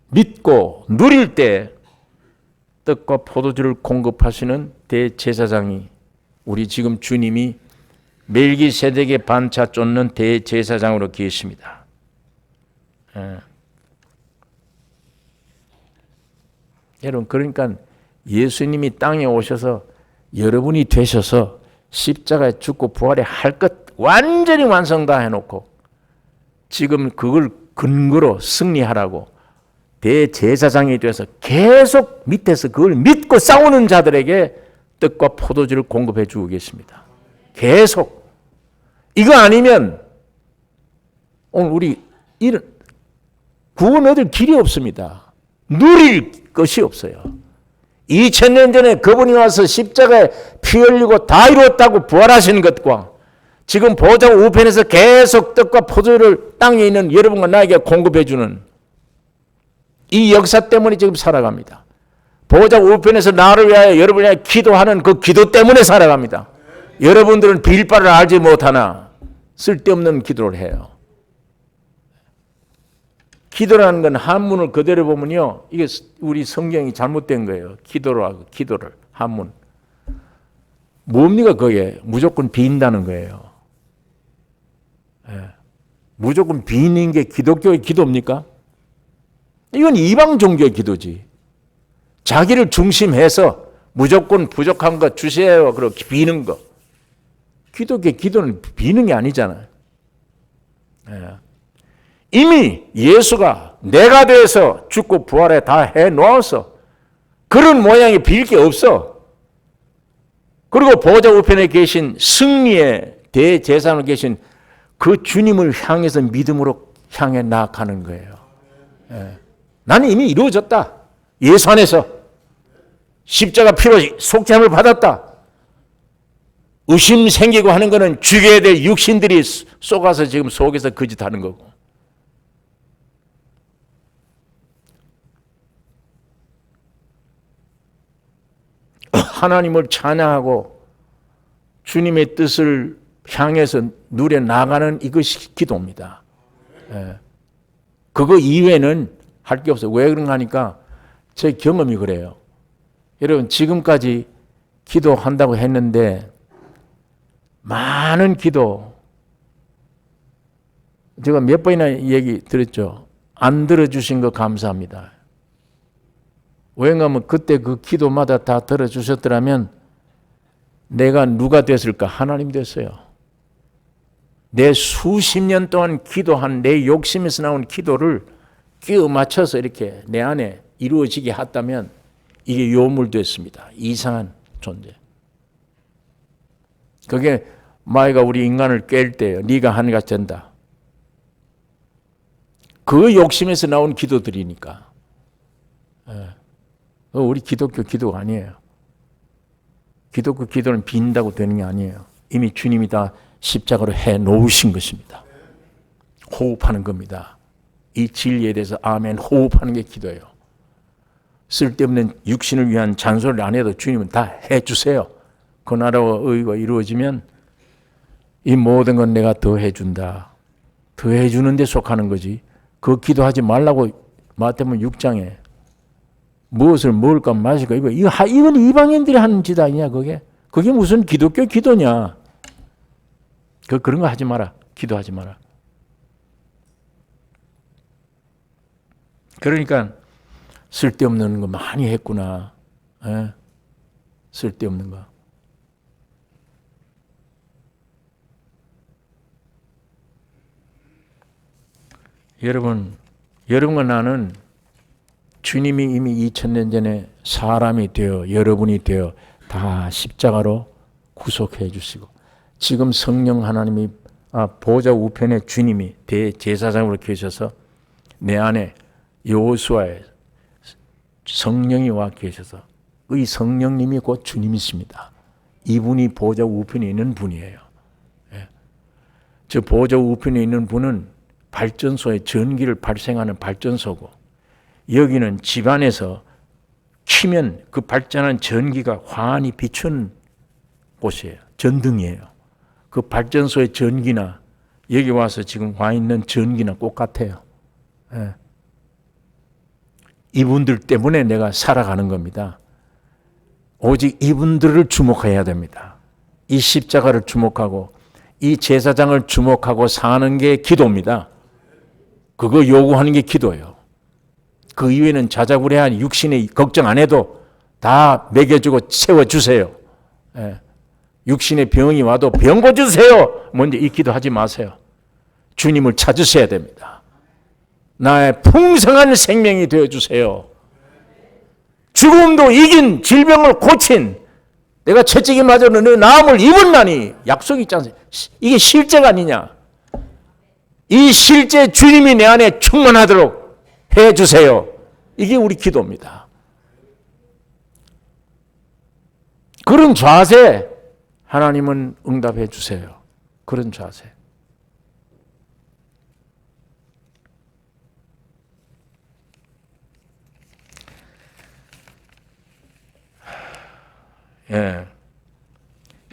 믿고 누릴 때 떡과 포도주를 공급하시는 대제사장이, 우리 지금 주님이 멜기세덱의 반차 쫓는 대제사장으로 계십니다. 예. 여러분, 그러니까 예수님이 땅에 오셔서 여러분이 되셔서 십자가에 죽고 부활에 할 것 완전히 완성 다 해놓고 지금 그걸 근거로 승리하라고 대제사장이 돼서 계속 밑에서 그걸 믿고 싸우는 자들에게 떡과 포도주를 공급해 주고 계십니다. 계속. 이거 아니면 오늘 우리 이런 구원 얻을 길이 없습니다. 누릴 것이 없어요. 2000년 전에 그분이 와서 십자가에 피 흘리고 다 이루었다고 부활하신 것과 지금 보좌 우편에서 계속 떡과 포도주를 땅에 있는 여러분과 나에게 공급해 주는 이 역사 때문에 지금 살아갑니다. 보좌 우편에서 나를 위하여 여러분을 위하여 기도하는 그 기도 때문에 살아갑니다. 여러분들은 빌 바를 알지 못하나 쓸데없는 기도를 해요. 기도라는 건 한문을 그대로 보면요, 이게 우리 성경이 잘못된 거예요. 기도를 한문 뭡니까? 그게 무조건 빈다는 거예요. 예. 무조건 비는 게 기독교의 기도입니까? 이건 이방 종교의 기도지. 자기를 중심해서 무조건 부족한 거 주세요. 그렇게 비는 거. 기독교의 기도는 비는 게 아니잖아요. 예. 이미 예수가 내가 돼서 죽고 부활에 다 해놓아서 그런 모양이 빌 게 없어. 그리고 보좌 우편에 계신 승리의 대제사장으로 계신 그 주님을 향해서 믿음으로 향해 나아가는 거예요. 예. 나는 이미 이루어졌다. 예수 안에서 십자가 피로 속죄함을 받았다. 의심 생기고 하는 것은 죽여야 될 육신들이 쏘가서 지금 속에서 거짓하는 거고. 하나님을 찬양하고 주님의 뜻을 향해서 누려 나가는 이것이 기도입니다. 예. 그거 이외에는 할 게 없어요. 왜 그런가 하니까 제 경험이 그래요. 여러분, 지금까지 기도한다고 했는데 많은 기도 제가 몇 번이나 얘기 들었죠. 안 들어주신 거 감사합니다. 왜냐하면 그때 그 기도마다 다 들어주셨더라면 내가 누가 됐을까? 하나님 됐어요. 내 수십 년 동안 기도한 내 욕심에서 나온 기도를 끼워 맞춰서 이렇게 내 안에 이루어지게 했다면 이게 요물됐습니다. 이상한 존재. 그게 마귀가 우리 인간을 깰 때요. 네가 하는 것이 된다. 그 욕심에서 나온 기도들이니까. 우리 기독교 기도가 아니에요. 기독교 기도는 빈다고 되는 게 아니에요. 이미 주님이 다 십자가로 해 놓으신 것입니다. 호흡하는 겁니다. 이 진리에 대해서 아멘 호흡하는 게 기도예요. 쓸데없는 육신을 위한 잔소리를 안 해도 주님은 다 해주세요. 그 나라와 의가 이루어지면 이 모든 건 내가 더 해준다. 더 해주는 데 속하는 거지. 그 기도하지 말라고 마태복음 6장에 무엇을 먹을까 마실까 이건 이방인들이 하는 짓 아니냐 그게. 그게 무슨 기독교 기도냐. 그런 거 하지 마라. 기도하지 마라. 그러니까 쓸데없는 거 많이 했구나. 예? 쓸데없는 거. 여러분과 나는 주님이 이미 2000년 전에 사람이 되어 여러분이 되어 다 십자가로 구속해 주시고 지금 성령 하나님이 보좌 우편에 주님이 대제사장으로 계셔서 내 안에 여호수아의 성령이 와 계셔서 이 성령님이 곧 주님이십니다. 이분이 보좌 우편에 있는 분이에요. 예. 저 보좌 우편에 있는 분은 발전소에 전기를 발생하는 발전소고, 여기는 집안에서 키면 그 발전한 전기가 환히 비추는 곳이에요. 전등이에요. 그 발전소의 전기나 여기 와서 지금 와 있는 전기나 똑같아요. 예. 이분들 때문에 내가 살아가는 겁니다. 오직 이분들을 주목해야 됩니다. 이 십자가를 주목하고 이 제사장을 주목하고 사는 게 기도입니다. 그거 요구하는 게 기도예요. 그 이외에는 자자구레한 육신의 걱정 안 해도 다 먹여주고 채워주세요. 예. 육신의 병이 와도 병 고쳐주세요. 먼저 이 기도하지 마세요. 주님을 찾으셔야 됩니다. 나의 풍성한 생명이 되어주세요. 죽음도 이긴 질병을 고친 내가 채찍이 맞아 너 나음을 입었나니 약속이 있지 않습니까? 이게 실제가 아니냐. 이 실제 주님이 내 안에 충만하도록 해주세요. 이게 우리 기도입니다. 그런 자세 하나님은 응답해 주세요. 그런 자세. 예.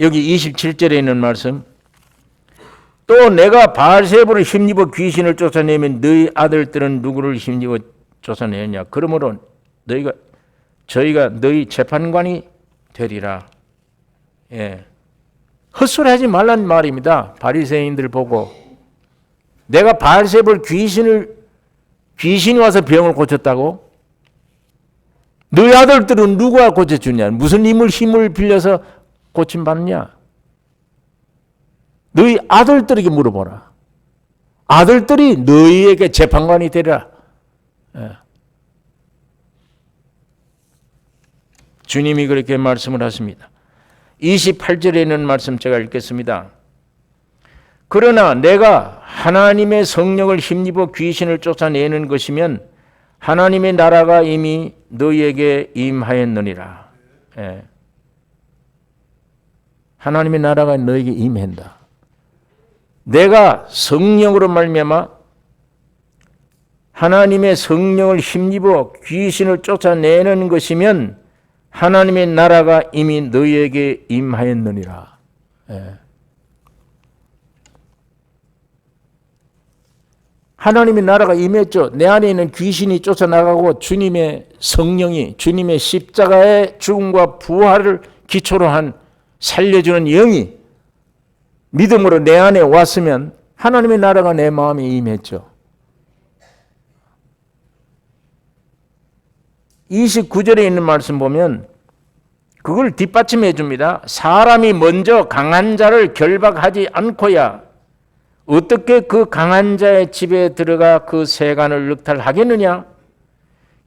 여기 27절에 있는 말씀, 또 내가 바알세불을 힘입어 귀신을 쫓아내면 너희 아들들은 누구를 힘입어 쫓아내느냐. 그러므로 저희가 너희 재판관이 되리라. 예. 헛소리하지 말란 말입니다. 바리새인들 보고 내가 바알세불 귀신이 와서 병을 고쳤다고? 너희 아들들은 누가 고쳐주냐? 무슨 힘을 빌려서 고침받느냐? 너희 아들들에게 물어보라. 아들들이 너희에게 재판관이 되리라. 예. 주님이 그렇게 말씀을 하십니다. 28절에 있는 말씀 제가 읽겠습니다. 그러나 내가 하나님의 성령을 힘입어 귀신을 쫓아내는 것이면 하나님의 나라가 이미 너희에게 임하였느니라. 예. 하나님의 나라가 너희에게 임한다. 내가 성령으로 말미암아 하나님의 성령을 힘입어 귀신을 쫓아내는 것이면 하나님의 나라가 이미 너희에게 임하였느니라. 예. 하나님의 나라가 임했죠. 내 안에 있는 귀신이 쫓아나가고 주님의 성령이 주님의 십자가의 죽음과 부활을 기초로 한 살려주는 영이 믿음으로 내 안에 왔으면 하나님의 나라가 내 마음에 임했죠. 29절에 있는 말씀 보면 그걸 뒷받침해 줍니다. 사람이 먼저 강한 자를 결박하지 않고야 어떻게 그 강한 자의 집에 들어가 그 세간을 넉탈하겠느냐?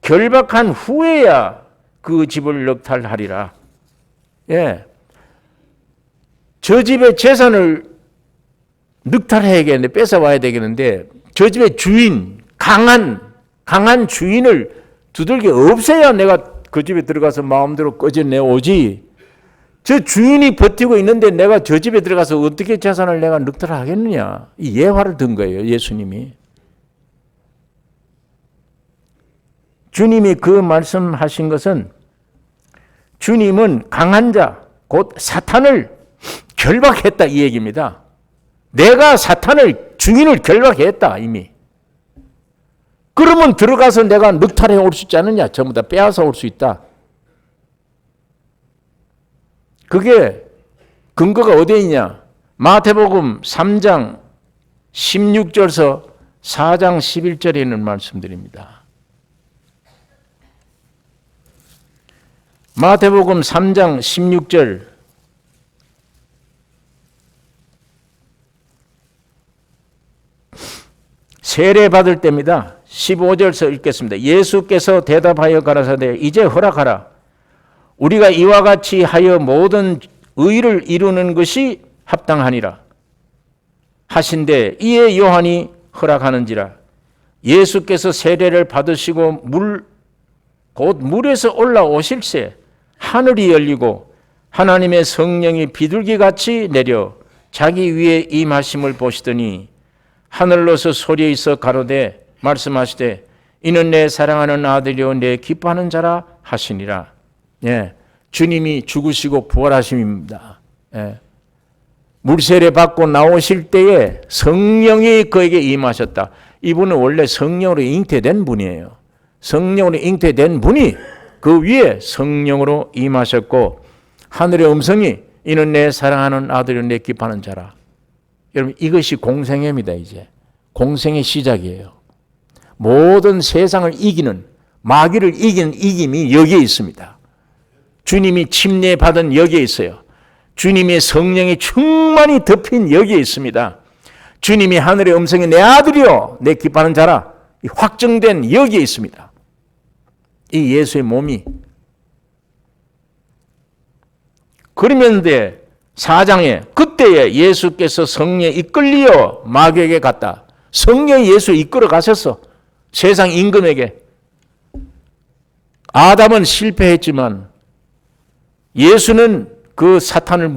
결박한 후에야 그 집을 넉탈하리라. 예. 저 집의 재산을 넉탈해야겠는데, 뺏어와야 되겠는데, 저 집의 주인, 강한 주인을 두들겨 없애야 내가 그 집에 들어가서 마음대로 꺼져내오지. 저 주인이 버티고 있는데 내가 저 집에 들어가서 어떻게 재산을 내가 넉탈하겠느냐. 이 예화를 든 거예요, 예수님이. 주님이 그 말씀하신 것은 주님은 강한 자, 곧 사탄을 결박했다 이 얘기입니다. 내가 사탄을, 주인을 결박했다 이미. 그러면 들어가서 내가 넉탈해 올 수 있지 않느냐. 전부 다 빼앗아 올 수 있다. 그게 근거가 어디에 있냐? 마태복음 3장 16절서 4장 11절에 있는 말씀들입니다. 마태복음 3장 16절 세례 받을 때입니다. 15절서 읽겠습니다. 예수께서 대답하여 가라사대 이제 허락하라. 우리가 이와 같이 하여 모든 의를 이루는 것이 합당하니라 하신대 이에 요한이 허락하는지라. 예수께서 세례를 받으시고 물 곧 물에서 올라오실새 하늘이 열리고 하나님의 성령이 비둘기같이 내려 자기 위에 임하심을 보시더니 하늘로서 소리에 있어 가로되 말씀하시되 이는 내 사랑하는 아들이요 내 기뻐하는 자라 하시니라. 예, 주님이 죽으시고 부활하심입니다. 예. 물세례 받고 나오실 때에 성령이 그에게 임하셨다. 이분은 원래 성령으로 잉태된 분이에요. 성령으로 잉태된 분이 그 위에 성령으로 임하셨고 하늘의 음성이 이는 내 사랑하는 아들이요 내 기뻐하는 자라. 여러분 이것이 공생애입니다. 이제 공생의 시작이에요. 모든 세상을 이기는 마귀를 이기는 이김이 여기에 있습니다. 주님이 침례받은 여기에 있어요. 주님의 성령이 충만히 덮인 여기에 있습니다. 주님이 하늘의 음성이 내 아들이요 내 기뻐하는 자라 확정된 여기에 있습니다. 이 예수의 몸이 그러면데 4장에 그때에 예수께서 성령에 이끌리어 마귀에게 갔다. 성령이 예수를 이끌어 가셨어. 세상 임금에게. 아담은 실패했지만 예수는 그 사탄을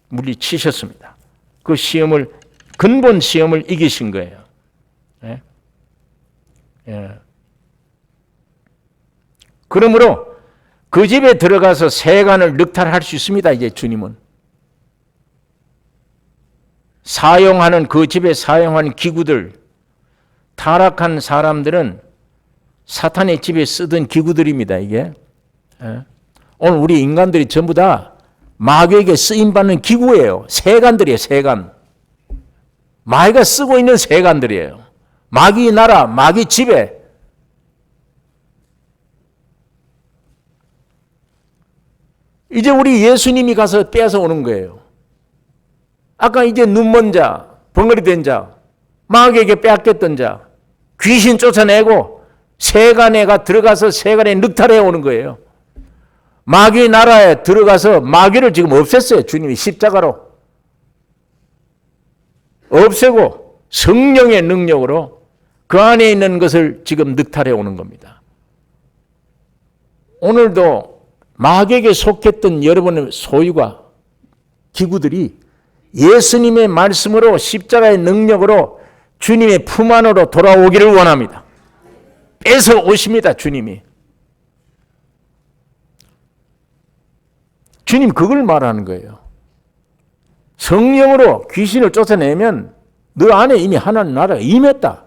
물리치셨습니다. 그 시험을 근본 시험을 이기신 거예요. 예? 예. 그러므로 그 집에 들어가서 세간을 늑탈할 수 있습니다. 이제 주님은 사용하는 그 집에 사용하는 기구들, 타락한 사람들은 사탄의 집에 쓰던 기구들입니다. 이게 오늘 우리 인간들이 전부 다 마귀에게 쓰임받는 기구예요. 세간들이에요. 세간. 마귀가 쓰고 있는 세간들이에요. 마귀 나라, 마귀 집에. 이제 우리 예수님이 가서 빼앗아 오는 거예요. 아까 이제 눈먼 자, 벙어리 된 자, 마귀에게 빼앗겼던 자, 귀신 쫓아내고 세간에가 들어가서 세간에 늑탈해 오는 거예요. 마귀 나라에 들어가서 마귀를 지금 없앴어요. 주님이 십자가로. 없애고 성령의 능력으로 그 안에 있는 것을 지금 늑탈해 오는 겁니다. 오늘도 마귀에게 속했던 여러분의 소유가 기구들이 예수님의 말씀으로 십자가의 능력으로 주님의 품 안으로 돌아오기를 원합니다. 뺏어 오십니다. 주님이. 주님 그걸 말하는 거예요. 성령으로 귀신을 쫓아내면 너 안에 이미 하나님 나라가 임했다.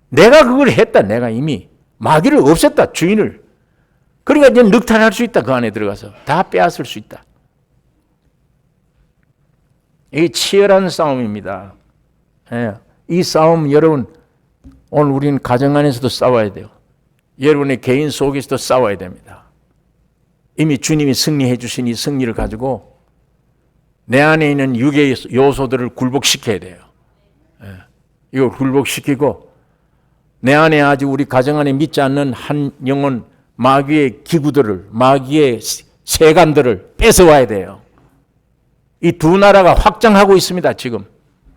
내가 그걸 했다. 내가 이미 마귀를 없앴다. 주인을. 그러니까 이제 늑탈할 수 있다. 그 안에 들어가서 다 빼앗을 수 있다. 이게 치열한 싸움입니다. 예. 이 싸움 여러분 오늘 우리는 가정 안에서도 싸워야 돼요. 여러분의 개인 속에서도 싸워야 됩니다. 이미 주님이 승리해 주신 이 승리를 가지고 내 안에 있는 육의 요소들을 굴복시켜야 돼요. 예. 이걸 굴복시키고 내 안에 아직 우리 가정 안에 믿지 않는 한 영혼 마귀의 기구들을 마귀의 세간들을 뺏어와야 돼요. 이 두 나라가 확장하고 있습니다. 지금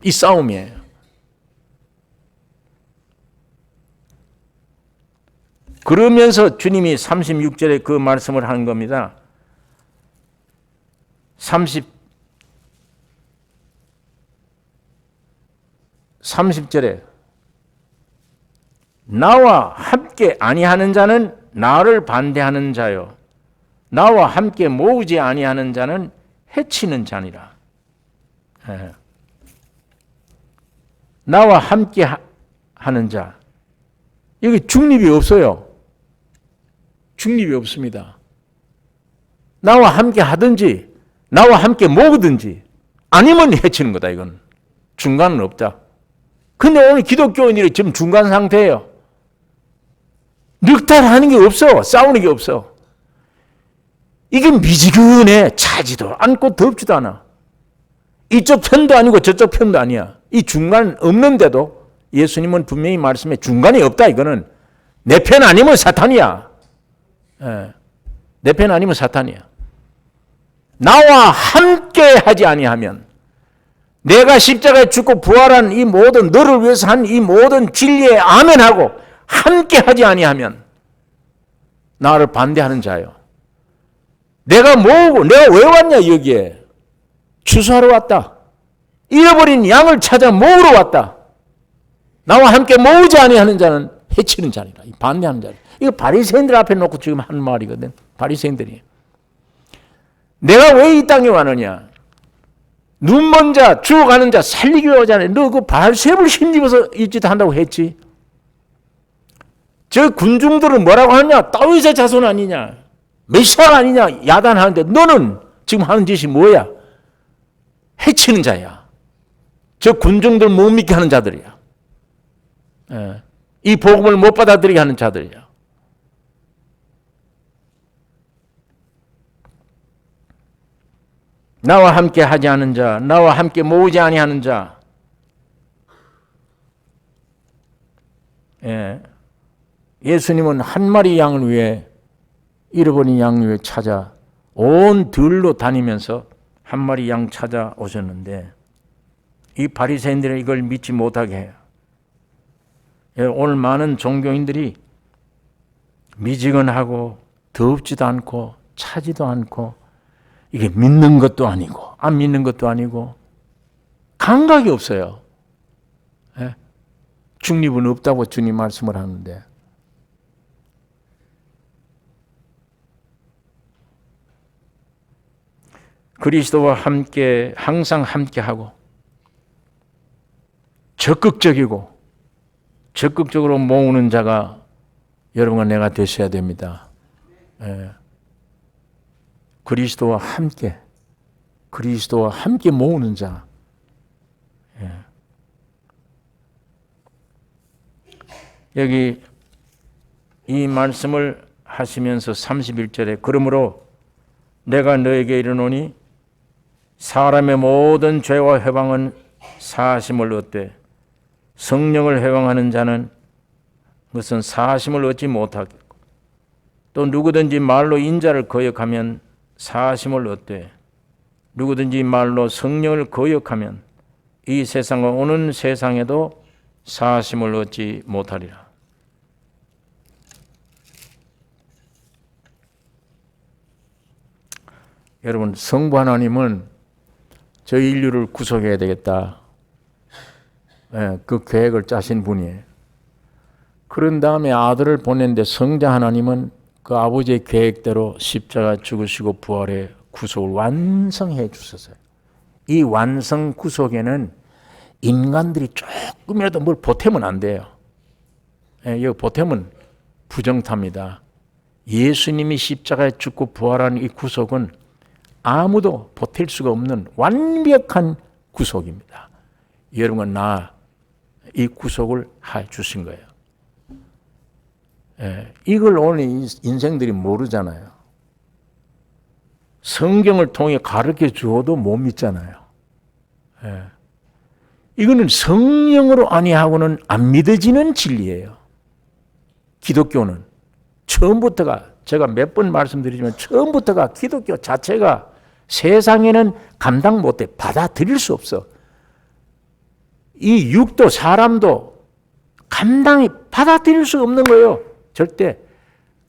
이 싸움이에요. 그러면서 주님이 36절에 그 말씀을 하는 겁니다. 30절에 나와 함께 아니하는 자는 나를 반대하는 자요 나와 함께 모으지 아니하는 자는 해치는 자니라. 예. 나와 함께 하는 자. 여기 중립이 없어요. 중립이 없습니다. 나와 함께 하든지 나와 함께 모으든지 아니면 해치는 거다. 이건 중간은 없다. 근데 오늘 기독교인들이 지금 중간 상태예요. 늑탈하는 게 없어. 싸우는 게 없어. 이게 미지근해. 차지도 않고 덥지도 않아. 이쪽 편도 아니고 저쪽 편도 아니야. 이 중간 없는데도 예수님은 분명히 말씀해 중간이 없다. 이거는 내 편 아니면 사탄이야. 예. 내 편 아니면 사탄이야. 나와 함께 하지 아니하면 내가 십자가에 죽고 부활한 이 모든 너를 위해서 한 이 모든 진리에 아멘하고 함께 하지 아니하면 나를 반대하는 자요. 내가 뭐고 내가 왜 왔냐 여기에. 추수하러 왔다. 잃어버린 양을 찾아 모으러 왔다. 나와 함께 모으지 아니하는 자는 해치는 자니라. 반대하는 자니라. 이거 바리새인들 앞에 놓고 지금 한 말이거든. 바리새인들이. 내가 왜 이 땅에 왔느냐. 눈먼 자, 죽어가는 자 살리기 위해 오잖아요. 너 그 발셉을 힘입어서 이 짓 한다고 했지. 저 군중들은 뭐라고 하냐. 다윗의 자손 아니냐. 메시아가 아니냐. 야단하는데 너는 지금 하는 짓이 뭐야. 해치는 자야. 저 군중들 못 믿게 하는 자들이야. 이 복음을 못 받아들이게 하는 자들이야. 나와 함께 하지 않은 자, 나와 함께 모으지 아니하는 자. 예수님은 한 마리 양을 위해 잃어버린 양을 위해 찾아 온 들로 다니면서 한 마리 양 찾아오셨는데 이 바리새인들은 이걸 믿지 못하게 해요. 오늘 많은 종교인들이 미지근하고 덥지도 않고 차지도 않고 이게 믿는 것도 아니고 안 믿는 것도 아니고 감각이 없어요. 중립은 없다고 주님 말씀을 하는데 그리스도와 함께 항상 함께하고 적극적으로 모으는 자가 여러분과 내가 되셔야 됩니다. 그리스도와 함께 모으는 자. 여기 이 말씀을 하시면서 31절에 그러므로 내가 너에게 이르노니 사람의 모든 죄와 회방은 사하심을 얻되 성령을 회방하는 자는 무슨 사하심을 얻지 못하겠고 또 누구든지 말로 인자를 거역하면 사하심을 얻되 누구든지 말로 성령을 거역하면 이 세상과 오는 세상에도 사하심을 얻지 못하리라. 여러분, 성부 하나님은 저 인류를 구속해야 되겠다. 그 계획을 짜신 분이에요. 그런 다음에 아들을 보냈는데 성자 하나님은 그 아버지의 계획대로 십자가 죽으시고 부활해 구속을 완성해 주셨어요. 이 완성 구속에는 인간들이 조금이라도 뭘 보태면 안 돼요. 여기 보태면 부정탑니다. 예수님이 십자가에 죽고 부활한 이 구속은 아무도 보탤 수가 없는 완벽한 구속입니다. 여러분과 나 이 구속을 해 주신 거예요. 이걸 오늘 인생들이 모르잖아요. 성경을 통해 가르쳐 주어도 못 믿잖아요. 이거는 성령으로 아니하고는 안 믿어지는 진리예요. 기독교는 처음부터가 제가 몇 번 말씀드리지만 처음부터가 기독교 자체가 세상에는 감당 못해 받아들일 수 없어. 이 육도 사람도 감당이 받아들일 수 없는 거예요. 절대.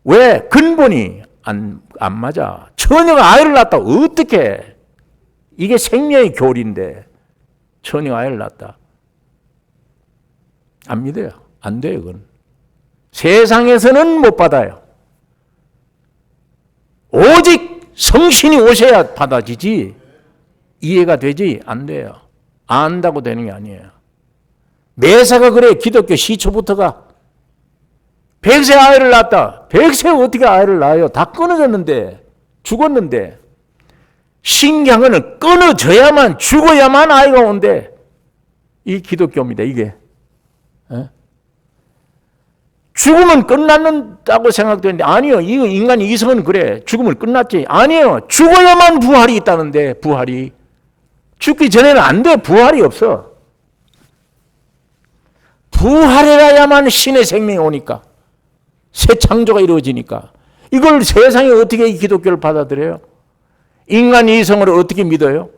왜? 근본이 안 맞아. 처녀가 아이를 낳았다. 어떻게? 이게 생명의 교리인데 처녀가 아이를 낳았다. 안 믿어요. 안 돼요. 그건. 세상에서는 못 받아요. 오직 성신이 오셔야 받아지지 이해가 되지 안 돼요. 안다고 되는 게 아니에요. 매사가 그래. 기독교 시초부터가 100세 아이를 낳았다. 100세 어떻게 아이를 낳아요? 다 끊어졌는데 죽었는데 신기한 거는 끊어져야만 죽어야만 아이가 온대. 이 기독교입니다. 이게 죽으면 끝났다고 생각되는데 아니요. 이 인간 이성은 그래. 죽으면 끝났지. 아니에요. 죽어야만 부활이 있다는데 부활이. 죽기 전에는 안 돼. 부활이 없어. 부활해야만 신의 생명이 오니까. 새 창조가 이루어지니까. 이걸 세상에 어떻게 이 기독교를 받아들여요? 인간 이성을 어떻게 믿어요?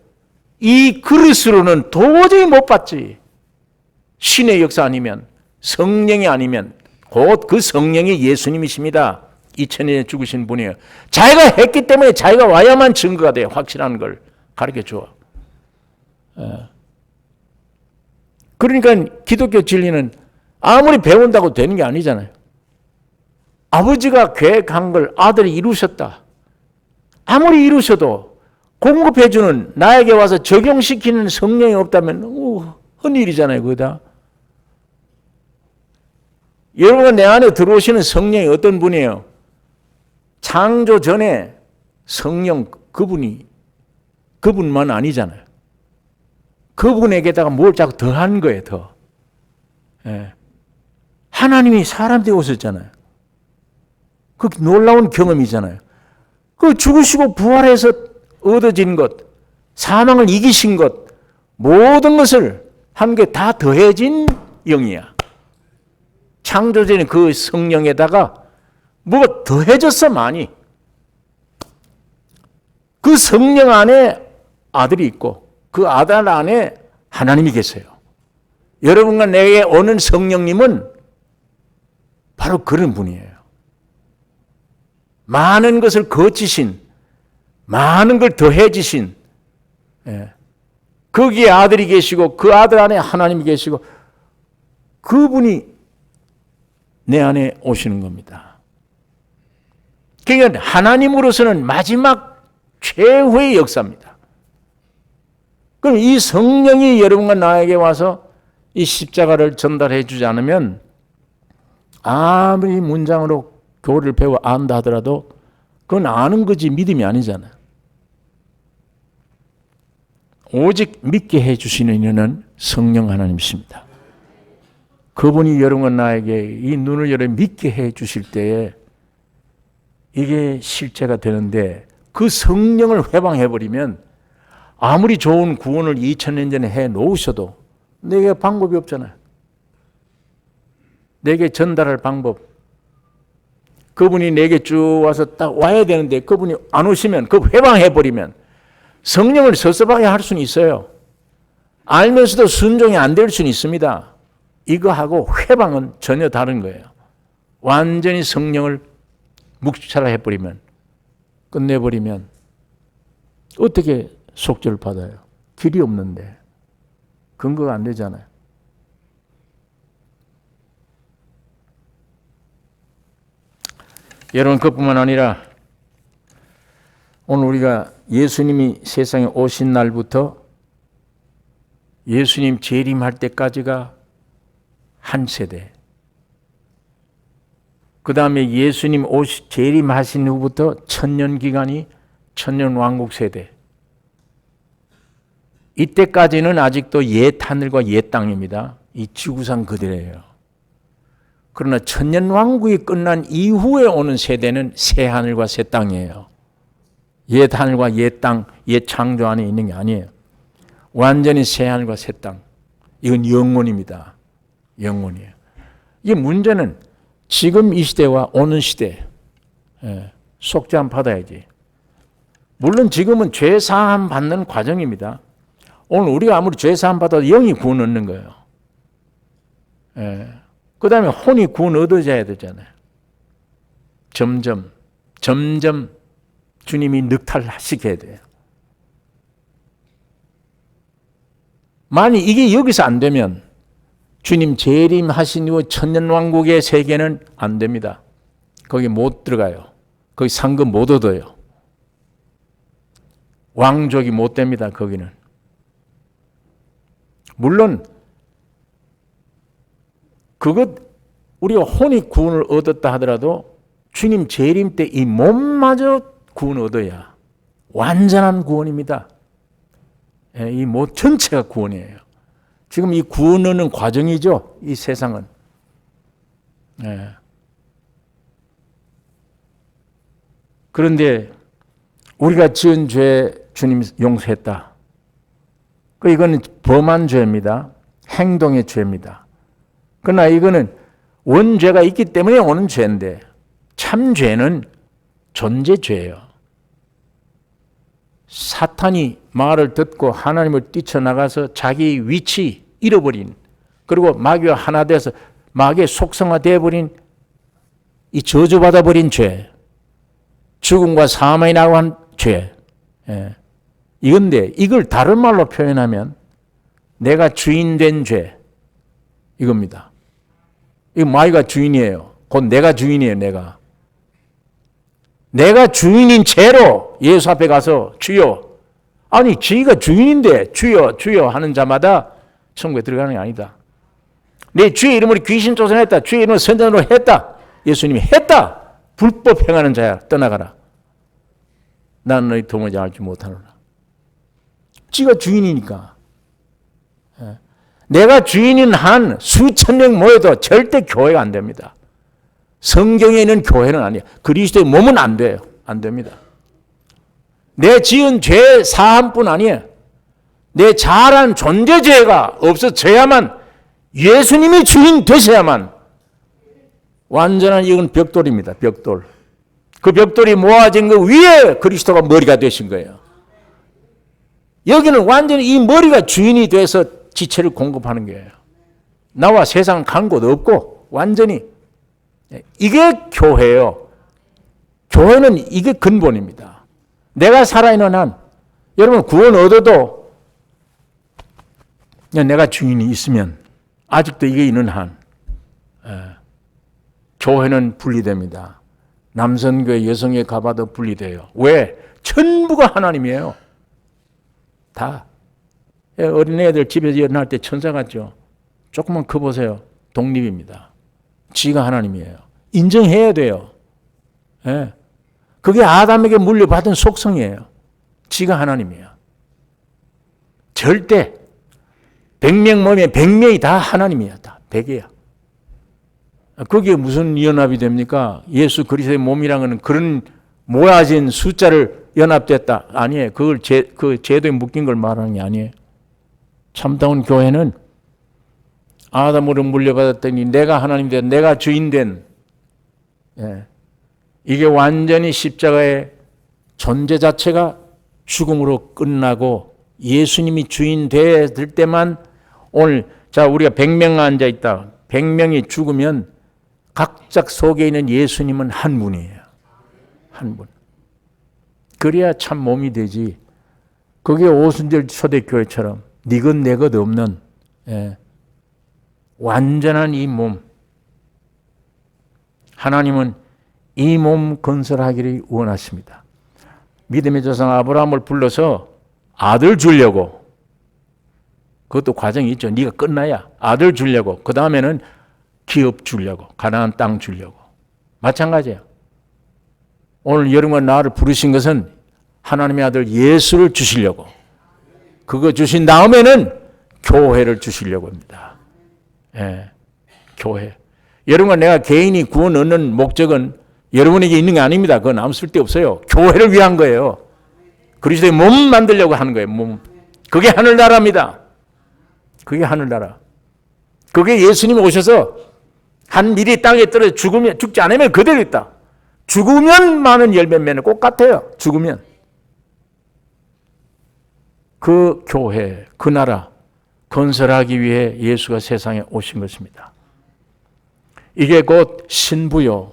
이 그릇으로는 도저히 못 받지. 신의 역사 아니면 성령이 아니면 곧 그 성령이 예수님이십니다. 2000년에 죽으신 분이에요. 자기가 했기 때문에 자기가 와야만 증거가 돼요. 확실한 걸 가르쳐줘. 그러니까 기독교 진리는 아무리 배운다고 되는 게 아니잖아요. 아버지가 계획한 걸 아들이 이루셨다. 아무리 이루셔도 공급해주는, 나에게 와서 적용시키는 성령이 없다면 헛일이잖아요. 그거다. 여러분, 내 안에 들어오시는 성령이 어떤 분이에요? 창조 전에 성령 그분만 아니잖아요. 그분에게다가 뭘 자꾸 더한 거예요. 더. 예. 하나님이 사람 되어 오셨잖아요. 그 놀라운 경험이잖아요. 그 죽으시고 부활해서 얻어진 것, 사망을 이기신 것, 모든 것을 한 게 다 더해진 영이야. 창조전에 그 성령에다가 뭐가 더해졌어, 많이. 그 성령 안에 아들이 있고 그 아들 안에 하나님이 계세요. 여러분과 내게 오는 성령님은 바로 그런 분이에요. 많은 것을 거치신, 많은 걸 더해지신, 거기에 아들이 계시고 그 아들 안에 하나님이 계시고 그분이 내 안에 오시는 겁니다. 그러니까 하나님으로서는 마지막 최후의 역사입니다. 그럼 이 성령이 여러분과 나에게 와서 이 십자가를 전달해 주지 않으면 아무리 문장으로 교리를 배워 안다 하더라도 그건 아는 거지 믿음이 아니잖아요. 오직 믿게 해 주시는 이는 성령 하나님이십니다. 그분이 여러분과 나에게 이 눈을 열어 믿게 해 주실 때에 이게 실제가 되는데, 그 성령을 회방해버리면 아무리 좋은 구원을 2000년 전에 해 놓으셔도 내게 방법이 없잖아요. 내게 전달할 방법. 그분이 내게 쭉 와서 딱 와야 되는데 그분이 안 오시면, 그 회방해버리면 성령을 섭섭하게 할 수는 있어요. 알면서도 순종이 안 될 수는 있습니다. 이거하고 회방은 전혀 다른 거예요. 완전히 성령을 묵살해버리면, 끝내버리면 어떻게 속죄를 받아요? 길이 없는데. 근거가 안 되잖아요. 여러분, 그뿐만 아니라 오늘 우리가 예수님이 세상에 오신 날부터 예수님 재림할 때까지가 한 세대. 그 다음에 예수님 재림하신 후부터 1000년 기간이 천년왕국 세대. 이때까지는 아직도 옛 하늘과 옛 땅입니다. 이 지구상 그대로예요. 그러나 천년왕국이 끝난 이후에 오는 세대는 새 하늘과 새 땅이에요. 옛 하늘과 옛 땅, 옛 창조 안에 있는 게 아니에요. 완전히 새 하늘과 새 땅. 이건 영원입니다. 영원이에요. 이게 문제는 지금 이 시대와 오는 시대, 속죄함 받아야지. 물론 지금은 죄사함 받는 과정입니다. 오늘 우리가 아무리 죄사함 받아도 영이 구원 얻는 거예요. 그 다음에 혼이 구원 얻어져야 되잖아요. 점점 주님이 늑탈시켜야 돼요. 만약 이게 여기서 안 되면 주님 재림하신 이후 천년왕국의 세계는 안 됩니다. 거기 못 들어가요. 거기 상급 못 얻어요. 왕족이 못 됩니다. 거기는. 물론 그것 우리가 혼이 구원을 얻었다 하더라도 주님 재림 때 이 몸마저 구원을 얻어야 완전한 구원입니다. 이 몸 전체가 구원이에요. 지금 이 구원 얻는 과정이죠. 이 세상은. 그런데 우리가 지은 죄 주님 용서했다. 이거는 범한 죄입니다. 행동의 죄입니다. 그러나 이거는 원죄가 있기 때문에 오는 죄인데 참 죄는 존재죄예요. 사탄이 말을 듣고 하나님을 뛰쳐나가서 자기 위치 잃어버린, 그리고 마귀와 하나 돼서 마귀의 속성화 되어버린 이 저주받아 버린 죄, 죽음과 사망이 나고 한 죄, 이건데 이걸 다른 말로 표현하면 내가 주인 된 죄, 이겁니다. 이 마귀가 주인이에요. 곧 내가 주인이에요. 내가 주인인 채로 예수 앞에 가서 주여, 아니 지가 주인인데 주여 주여 하는 자마다 천국에 들어가는 게 아니다. 내 주의 이름으로 귀신 쫓아냈다, 주의 이름으로 선전으로 했다, 예수님이 했다, 불법 행하는 자야 떠나가라. 나는 너희 도무지 알지 못하노라. 지가 주인이니까. 내가 주인인 한 수천 명 모여도 절대 교회가 안 됩니다. 성경에 있는 교회는 아니에요. 그리스도의 몸은 안 돼요. 안 됩니다. 내 지은 죄 사함뿐 아니에요. 내 잘한 존재죄가 없어져야만, 예수님이 주인 되셔야만 완전한, 이건 벽돌입니다. 벽돌. 그 벽돌이 모아진 그 위에 그리스도가 머리가 되신 거예요. 여기는 완전히 이 머리가 주인이 돼서 지체를 공급하는 거예요. 나와 세상 간 곳 없고 완전히. 이게 교회예요. 교회는 이게 근본입니다. 내가 살아있는 한, 여러분 구원 얻어도 내가 주인이 있으면, 아직도 이게 있는 한, 교회는 분리됩니다. 남성교회, 여성교회 가봐도 분리돼요. 왜? 전부가 하나님이에요. 다. 어린애들 집에서 일어날 때 천사 같죠? 조금만 커보세요. 독립입니다. 지가 하나님이에요. 인정해야 돼요. 그게 아담에게 물려받은 속성이에요. 지가 하나님이에요. 절대 100명 모이면 100명이 다 하나님이야. 다 100이야. 그게 무슨 연합이 됩니까? 예수 그리스도의 몸이란 것은 그런 모아진 숫자를 연합됐다. 아니에요. 그걸 그 제도에 묶인 걸 말하는 게 아니에요. 참다운 교회는 아담으로 물려받았더니 내가 하나님 된, 내가 주인 된, 이게 완전히 십자가의 존재 자체가 죽음으로 끝나고 예수님이 주인 될 때만, 오늘 자 우리가 100명 앉아 있다. 100명이 죽으면 각자 속에 있는 예수님은 한 분이에요. 한 분. 그래야 참 몸이 되지. 그게 오순절 초대교회처럼 네 것 내 것 없는 완전한 이 몸. 하나님은 이 몸 건설하기를 원하십니다. 믿음의 조상 아브라함을 불러서 아들 주려고, 그것도 과정이 있죠. 네가 끝나야 아들 주려고, 그 다음에는 기업 주려고, 가나안 땅 주려고. 마찬가지예요. 오늘 여러분과 나를 부르신 것은 하나님의 아들 예수를 주시려고, 그거 주신 다음에는 교회를 주시려고 합니다. 교회. 여러분과 내가 개인이 구원 얻는 목적은 여러분에게 있는 게 아닙니다. 그건 아무 쓸데없어요. 교회를 위한 거예요. 그리스도의 몸 만들려고 하는 거예요. 몸. 그게 하늘나라입니다. 그게 하늘나라. 그게 예수님이 오셔서 한 밀이 땅에 떨어져 죽으면, 죽지 않으면 그대로 있다. 죽으면 많은 열매 맺는 꼭 같아요. 죽으면. 그 교회, 그 나라 건설하기 위해 예수가 세상에 오신 것입니다. 이게 곧 신부요.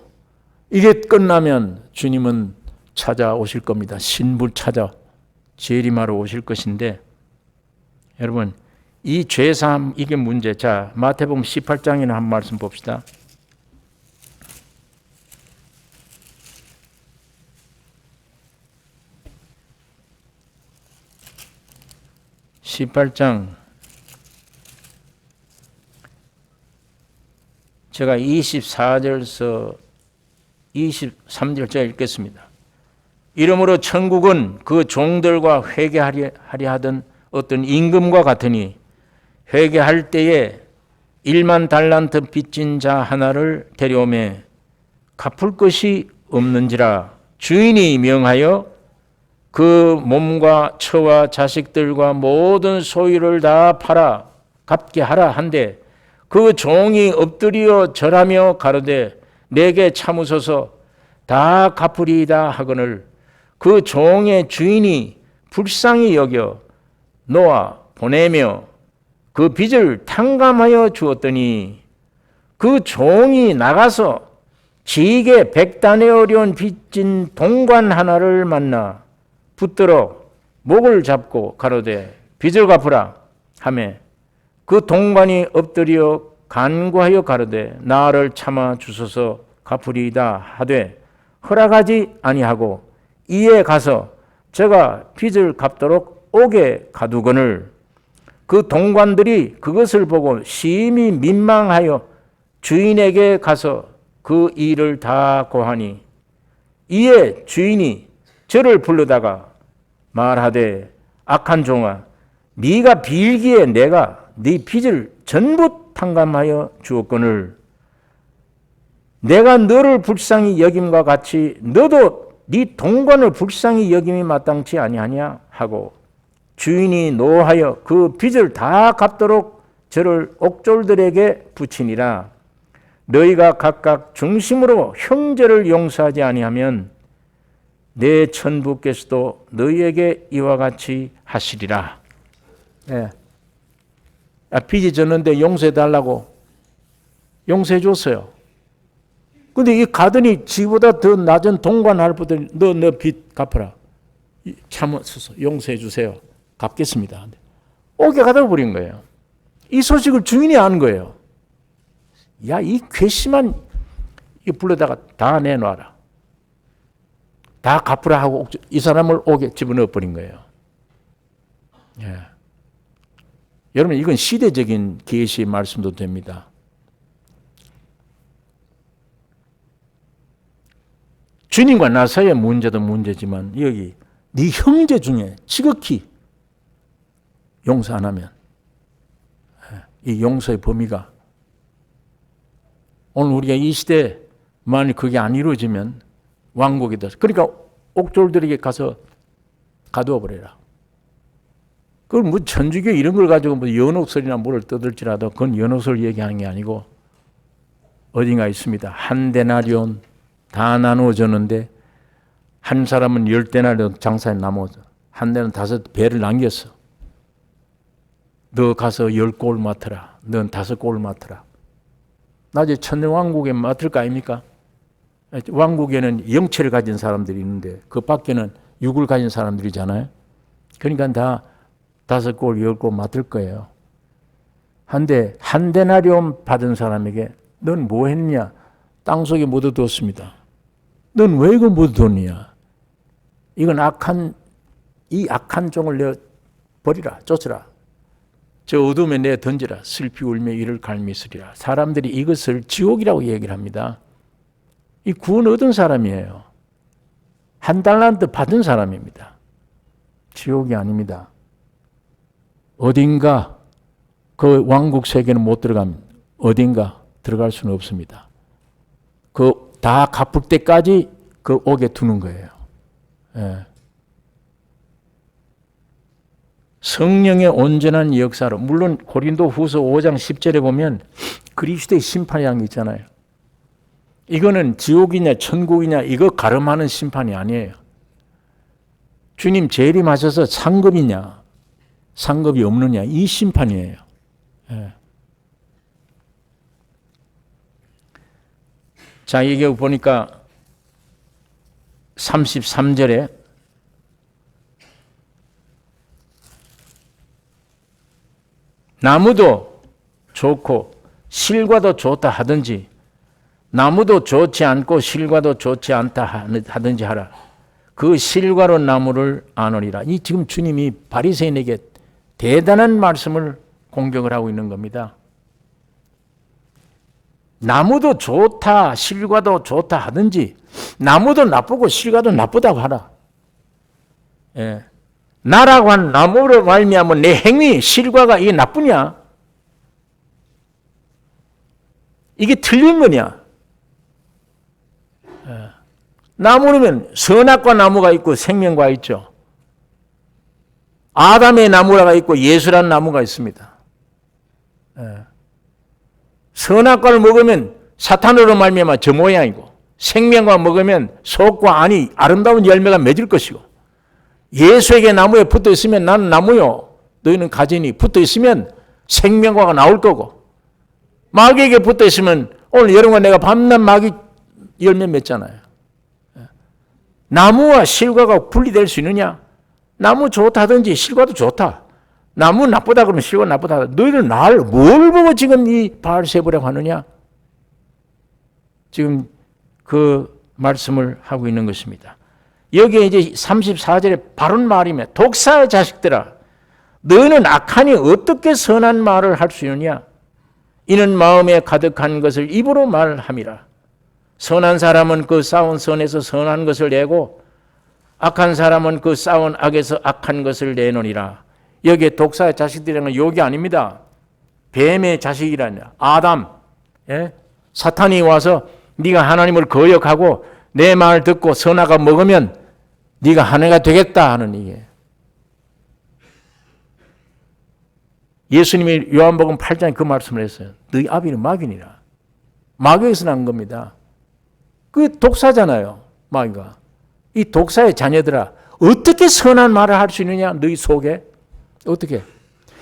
이게 끝나면 주님은 찾아오실 겁니다. 신부 찾아 재림하러 오실 것인데, 여러분 이 죄사함, 이게 문제. 자, 마태복음 18장에는 한 말씀 봅시다. 18장 제가 24절에서 23절 제가 읽겠습니다. 이러므로 천국은 그 종들과 회개하려 하던 어떤 임금과 같으니, 회개할 때에 1만 달란트 빚진 자 하나를 데려오매 갚을 것이 없는지라 주인이 명하여 그 몸과 처와 자식들과 모든 소유를 다 팔아 갚게 하라 한데, 그 종이 엎드려 절하며 가로되 내게 참으소서 다 갚으리이다 하거늘, 그 종의 주인이 불쌍히 여겨 놓아 보내며 그 빚을 탕감하여 주었더니, 그 종이 나가서 지게 백단에 어려운 빚진 동관 하나를 만나 붙들어 목을 잡고 가로되 빚을 갚으라 하매 그 동관이 엎드려 간구하여 가로되 나를 참아 주소서 갚으리이다 하되 허락하지 아니하고 이에 가서 저가 빚을 갚도록 옥에 가두거늘 그 동관들이 그것을 보고 심히 민망하여 주인에게 가서 그 일을 다 고하니 이에 주인이 저를 불러다가 말하되 악한 종아 네가 빌기에 내가 네 빚을 전부 탕감하여 주었거늘 내가 너를 불쌍히 여김과 같이 너도 네 동관을 불쌍히 여김이 마땅치 아니하냐 하고 주인이 노하여 그 빚을 다 갚도록 저를 옥졸들에게 붙이니라. 너희가 각각 중심으로 형제를 용서하지 아니하면 내 천부께서도 너희에게 이와 같이 하시리라. 예. 빚이 졌는데 용서해 달라고 용서해 줬어요. 근데 이 가더니 지보다 더 낮은 동관 할아버지 너 빚 갚아라. 참으소서 용서해 주세요. 갚겠습니다. 옥에 가다 버린 거예요. 이 소식을 주인이 아는 거예요. 야, 이 괘씸한 이 불러다가 다 내놔라. 다 갚으라 하고 이 사람을 옥에 집어넣어 버린 거예요. 예. 여러분 이건 시대적인 계시의 말씀도 됩니다. 주님과 나 사이의 문제도 문제지만 여기 네 형제 중에 지극히 용서 안 하면 이 용서의 범위가 오늘 우리가 이 시대에 만일 그게 안 이루어지면 왕국이 돼. 그러니까 옥졸들에게 가서 가두어 버려라. 그걸 뭐 천주교 이런 걸 가지고 뭐 연옥설이나 뭐를 떠들지라도 그건 연옥설 얘기하는 게 아니고 어딘가 있습니다. 한 데나리온 다 나누어졌는데 한 사람은 10데나리온 장사에 남아서 한 데는 5배를 남겼어. 너 가서 10골 맡아라. 넌 5골 맡아라. 나중에 천년왕국에 맡을 거 아닙니까? 왕국에는 영체를 가진 사람들이 있는데 그 밖에는 육을 가진 사람들이잖아요. 그러니까 다 5골, 10골 맡을 거예요. 한데 한 데나리온 받은 사람에게 넌 뭐 했냐? 땅속에 묻어두었습니다. 넌 왜 이거 묻어뒀냐? 이건 이 악한 종을 내어 버리라, 쫓으라. 저 어둠에 내어 던지라. 슬피 울며 이를 갈미으리라. 사람들이 이것을 지옥이라고 얘기를 합니다. 이 구원 얻은 사람이에요. 한 달란트 받은 사람입니다. 지옥이 아닙니다. 어딘가 그 왕국 세계는 못 들어가면 어딘가 들어갈 수는 없습니다. 그 다 갚을 때까지 그 옥에 두는 거예요. 예. 성령의 온전한 역사로 물론 고린도 후서 5장 10절에 보면 그리스도의 심판이라는 게 있잖아요. 이거는 지옥이냐 천국이냐 이거 가름하는 심판이 아니에요. 주님 재림하셔서 상급이냐 상급이 없느냐 이 심판이에요. 예. 자, 이게 보니까 33절에 나무도 좋고 실과도 좋다 하든지 나무도 좋지 않고 실과도 좋지 않다 하든지 하라. 그 실과로 나무를 아노리라. 이 지금 주님이 바리새인에게 대단한 말씀을 공격을 하고 있는 겁니다. 나무도 좋다, 실과도 좋다 하든지 나무도 나쁘고 실과도 나쁘다고 하라. 예. 나라고 한 나무로 말미암아 내 행위, 실과가 이게 나쁘냐? 이게 틀린 거냐? 예. 나무라면 선악과 나무가 있고 생명과 있죠. 아담의 나무가 있고 예수란 나무가 있습니다. 예. 선악과를 먹으면 사탄으로 말미암아 저 모양이고 생명과 먹으면 속과 안이 아름다운 열매가 맺을 것이고 예수에게 나무에 붙어 있으면 나는 나무요 너희는 가지니 붙어 있으면 생명과가 나올 거고 마귀에게 붙어 있으면 오늘 여러분과 내가 밤낮 마귀 열매 맺잖아요. 나무와 실과가 분리될 수 있느냐? 나무 좋다든지 실과도 좋다. 나무 나쁘다 그러면 실과 나쁘다. 너희들 날 뭘 보고 지금 이 바알세부라고 하느냐? 지금 그 말씀을 하고 있는 것입니다. 여기에 이제 34절에 바른 말이며 독사의 자식들아 너희는 악하니 어떻게 선한 말을 할 수 있느냐? 이는 마음에 가득한 것을 입으로 말함이라. 선한 사람은 그 쌓은 선에서 선한 것을 내고 악한 사람은 그 쌓은 악에서 악한 것을 내노니라. 여기에 독사의 자식들이라는 건 욕이 아닙니다. 뱀의 자식이라냐. 아담. 예? 사탄이 와서 네가 하나님을 거역하고 내 말 듣고 선악을 먹으면 네가 하나가 되겠다 하는 얘기예요. 예수님이 요한복음 8장에 그 말씀을 했어요. 너희 아비는 마귀니라. 마귀에서 난 겁니다. 그 독사잖아요. 마귀가. 이 독사의 자녀들아 어떻게 선한 말을 할 수 있느냐? 너희 속에. 어떻게?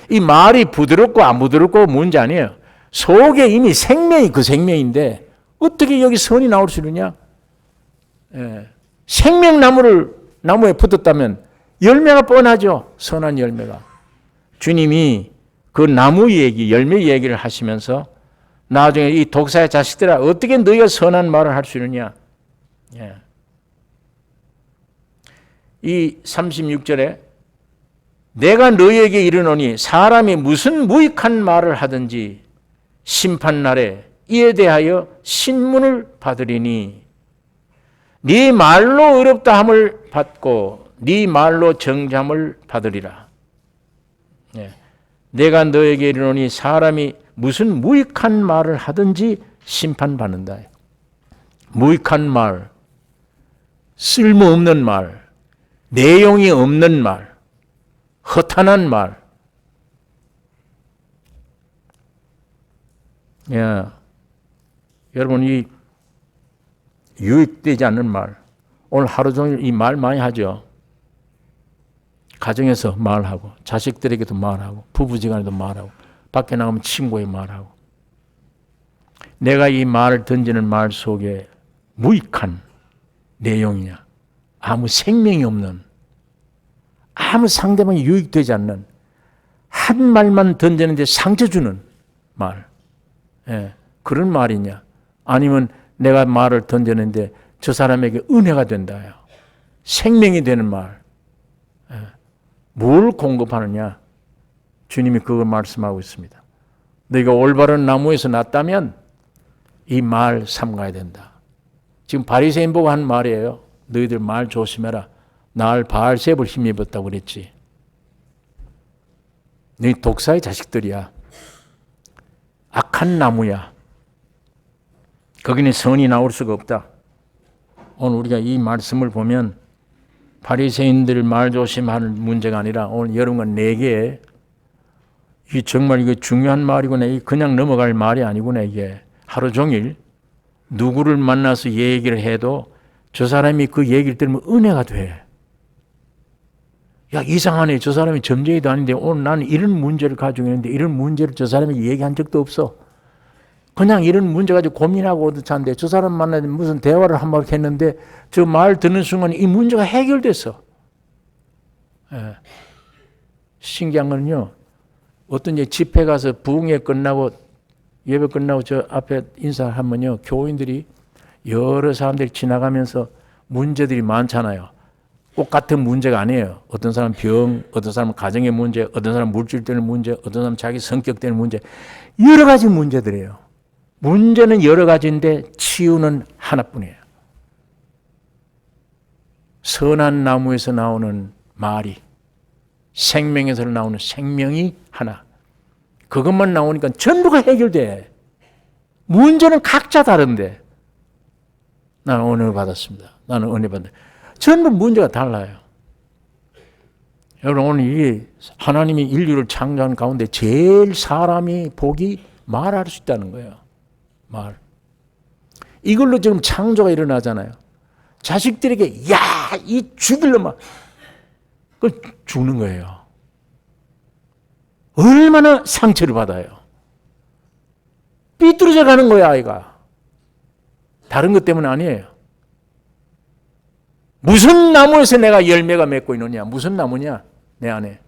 이 말이 부드럽고 안 부드럽고 문제 아니에요. 속에 이미 생명이 그 생명인데 어떻게 여기 선이 나올 수 있느냐? 예. 나무에 붙었다면 열매가 뻔하죠. 선한 열매가. 주님이 그 나무 얘기, 열매 얘기를 하시면서 나중에 이 독사의 자식들아 어떻게 너희가 선한 말을 할 수 있느냐? 예. 이 36절에 내가 너희에게 이르노니 사람이 무슨 무익한 말을 하든지 심판날에 이에 대하여 신문을 받으리니 네 말로 의롭다 함을 받고 네 말로 정잠을 받으리라. 예. 내가 너에게 이르노니 사람이 무슨 무익한 말을 하든지 심판받는다. 무익한 말, 쓸모없는 말, 내용이 없는 말, 허탄한 말. 예. 여러분 이 유익되지 않는 말, 오늘 하루 종일 이 말 많이 하죠. 가정에서 말하고 자식들에게도 말하고 부부지간에도 말하고 밖에 나가면 친구에 말하고 내가 이 말을 던지는 말 속에 무익한 내용이냐 아무 생명이 없는 아무 상대방이 유익되지 않는 한 말만 던지는데 상처 주는 말 예, 그런 말이냐 아니면 내가 말을 던졌는데 저 사람에게 은혜가 된다요 생명이 되는 말 뭘 공급하느냐? 주님이 그걸 말씀하고 있습니다. 너희가 올바른 나무에서 났다면 이 말 삼가야 된다. 지금 바리새인 보고 한 말이에요. 너희들 말 조심해라. 날 바알세불 힘입었다고 그랬지. 너희 독사의 자식들이야. 악한 나무야. 거기는 선이 나올 수가 없다. 오늘 우리가 이 말씀을 보면 바리새인들 말 조심하는 문제가 아니라 오늘 여러분과 내게 이 정말 이게 중요한 말이구나. 이 그냥 넘어갈 말이 아니구나. 이게 하루 종일 누구를 만나서 얘기를 해도 저 사람이 그 얘기를 들으면 은혜가 돼. 야 이상하네. 저 사람이 점쟁이도 아닌데 오늘 나는 이런 문제를 가지고 있는데 이런 문제를 저 사람에게 얘기한 적도 없어. 그냥 이런 문제 가지고 고민하고 오듯 한데 저 사람 만나서 무슨 대화를 한 번 했는데 저 말 듣는 순간 이 문제가 해결됐어. 예. 신기한 건요. 어떤 이제 집회 가서 부흥회 끝나고 예배 끝나고 저 앞에 인사하면요. 교인들이 여러 사람들이 지나가면서 문제들이 많잖아요. 꼭 같은 문제가 아니에요. 어떤 사람 병, 어떤 사람 가정의 문제, 어떤 사람 물질 때문에 문제, 어떤 사람 자기 성격 때문에 문제. 여러 가지 문제들이에요. 문제는 여러 가지인데 치유는 하나뿐이에요. 선한 나무에서 나오는 말이 생명에서 나오는 생명이 하나. 그것만 나오니까 전부가 해결돼. 문제는 각자 다른데 나는 은혜를 받았습니다. 나는 은혜 받았습니다. 전부 문제가 달라요. 여러분 오늘 이 하나님이 인류를 창조한 가운데 제일 사람이 복이 말할 수 있다는 거예요. 말. 이걸로 지금 창조가 일어나잖아요. 자식들에게 야, 이 죽일러 막 그걸 죽는 거예요. 얼마나 상처를 받아요. 삐뚤어져 가는 거야, 아이가. 다른 것 때문 아니에요. 무슨 나무에서 내가 열매가 맺고 있느냐? 무슨 나무냐? 내 안에.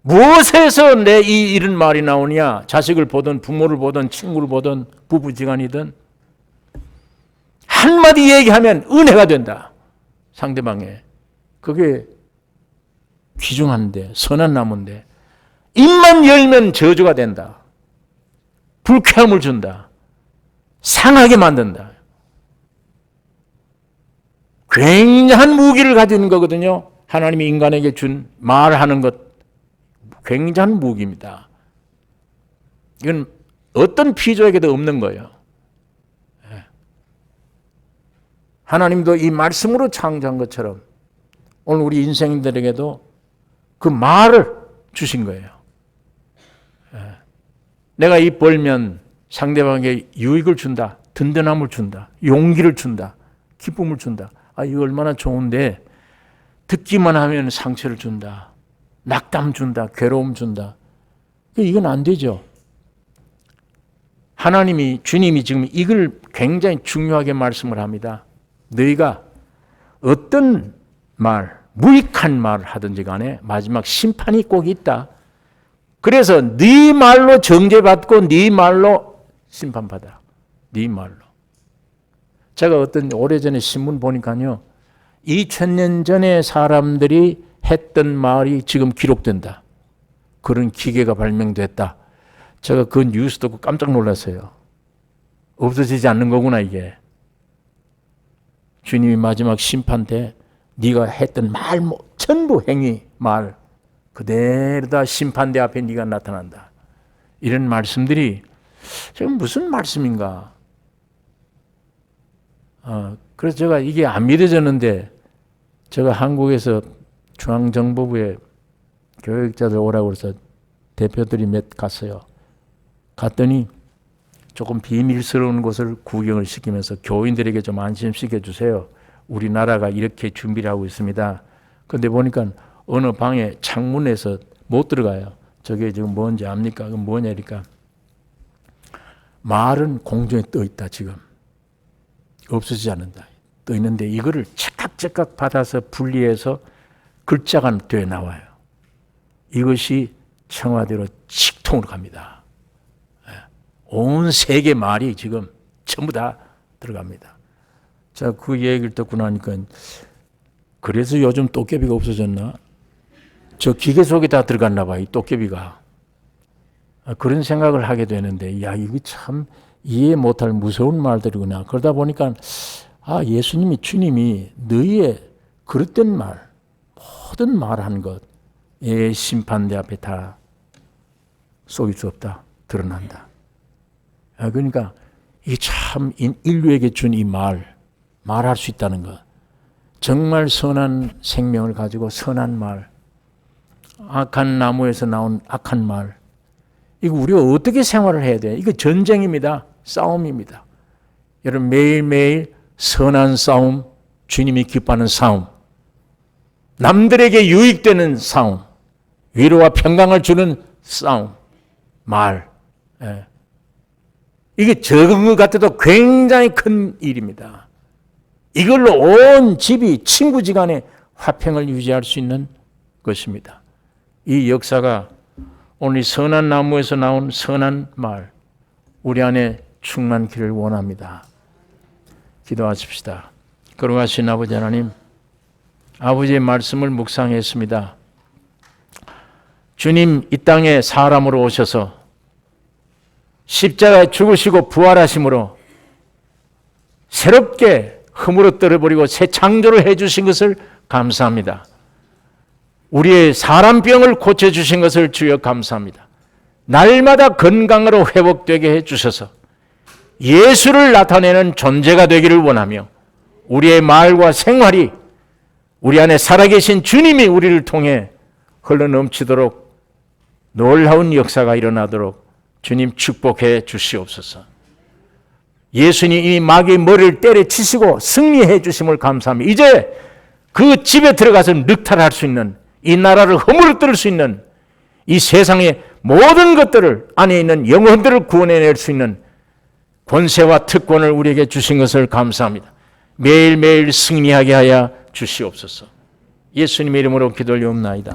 무엇에서 내 이런 말이 나오냐? 자식을 보든 부모를 보든 친구를 보든 부부지간이든 한마디 얘기하면 은혜가 된다. 상대방에. 그게 귀중한데 선한 나무인데 입만 열면 저주가 된다. 불쾌함을 준다. 상하게 만든다. 굉장한 무기를 가지고 있는 거거든요. 하나님이 인간에게 준 말하는 것 굉장한 무기입니다. 이건 어떤 피조에게도 없는 거예요. 하나님도 이 말씀으로 창조한 것처럼 오늘 우리 인생들에게도 그 말을 주신 거예요. 내가 입 벌면 상대방에게 유익을 준다. 든든함을 준다. 용기를 준다. 기쁨을 준다. 아, 이거 얼마나 좋은데 듣기만 하면 상처를 준다. 낙담 준다. 괴로움 준다. 이건 안 되죠. 주님이 지금 이걸 굉장히 중요하게 말씀을 합니다. 너희가 어떤 말, 무익한 말을 하든지 간에 마지막 심판이 꼭 있다. 그래서 네 말로 정죄받고 네 말로 심판받아. 네 말로. 제가 오래전에 신문 보니까요. 2000년 전에 사람들이 했던 말이 지금 기록된다. 그런 기계가 발명됐다. 제가 그 뉴스 듣고 깜짝 놀랐어요. 없어지지 않는 거구나 이게. 주님이 마지막 심판 때 네가 했던 말 전부 행위 말 그대로 다 심판대 앞에 네가 나타난다. 이런 말씀들이 지금 무슨 말씀인가. 그래서 제가 이게 안 믿어졌는데 제가 한국에서 중앙정보부에 교육자들 오라고 해서 대표들이 몇 갔어요. 갔더니 조금 비밀스러운 곳을 구경을 시키면서 교인들에게 좀 안심시켜 주세요. 우리나라가 이렇게 준비를 하고 있습니다. 그런데 보니까 어느 방에 창문에서 못 들어가요. 저게 지금 뭔지 압니까? 그건 뭐냐 그러니까 말은 공중에 떠 있다 지금. 없어지지 않는다. 떠 있는데 이거를 착각착각 받아서 분리해서 글자가 되어 나와요. 이것이 청와대로 직통으로 갑니다. 온 세계 말이 지금 전부 다 들어갑니다. 자, 그 얘기를 듣고 나니까 그래서 요즘 도깨비가 없어졌나? 저 기계 속에 다 들어갔나 봐, 이 도깨비가. 그런 생각을 하게 되는데, 야, 이거 참 이해 못할 무서운 말들이구나. 그러다 보니까, 예수님이, 주님이 너희의 그릇된 말, 모든 말한 것, 심판대 앞에 다 속일 수 없다. 드러난다. 그러니까 이게 참 인류에게 준 이 말할 수 있다는 것. 정말 선한 생명을 가지고 선한 말, 악한 나무에서 나온 악한 말. 이거 우리가 어떻게 생활을 해야 돼? 이거 전쟁입니다. 싸움입니다. 여러분 매일매일 선한 싸움, 주님이 기뻐하는 싸움, 남들에게 유익되는 싸움, 위로와 평강을 주는 싸움, 말. 이게 적은 것 같아도 굉장히 큰 일입니다. 이걸로 온 집이 친구지간에 화평을 유지할 수 있는 것입니다. 이 역사가 오늘 이 선한 나무에서 나온 선한 말, 우리 안에 충만기를 원합니다. 기도하십시다. 거룩하신 아버지 하나님, 아버지의 말씀을 묵상했습니다. 주님 이 땅에 사람으로 오셔서 십자가에 죽으시고 부활하심으로 새롭게 흠으로 떨어버리고 새 창조를 해주신 것을 감사합니다. 우리의 사람병을 고쳐주신 것을 주여 감사합니다. 날마다 건강으로 회복되게 해주셔서 예수를 나타내는 존재가 되기를 원하며 우리의 말과 생활이 우리 안에 살아계신 주님이 우리를 통해 흘러넘치도록 놀라운 역사가 일어나도록 주님 축복해 주시옵소서. 예수님이 마귀의 머리를 때려치시고 승리해 주심을 감사합니다. 이제 그 집에 들어가서 늑탈할 수 있는, 이 나라를 허물어뜨릴 수 있는, 이 세상의 모든 것들을 안에 있는 영혼들을 구원해낼 수 있는 권세와 특권을 우리에게 주신 것을 감사합니다. 매일매일 승리하게 하여 주시옵소서. 예수님의 이름으로 기도 올리옵나이다.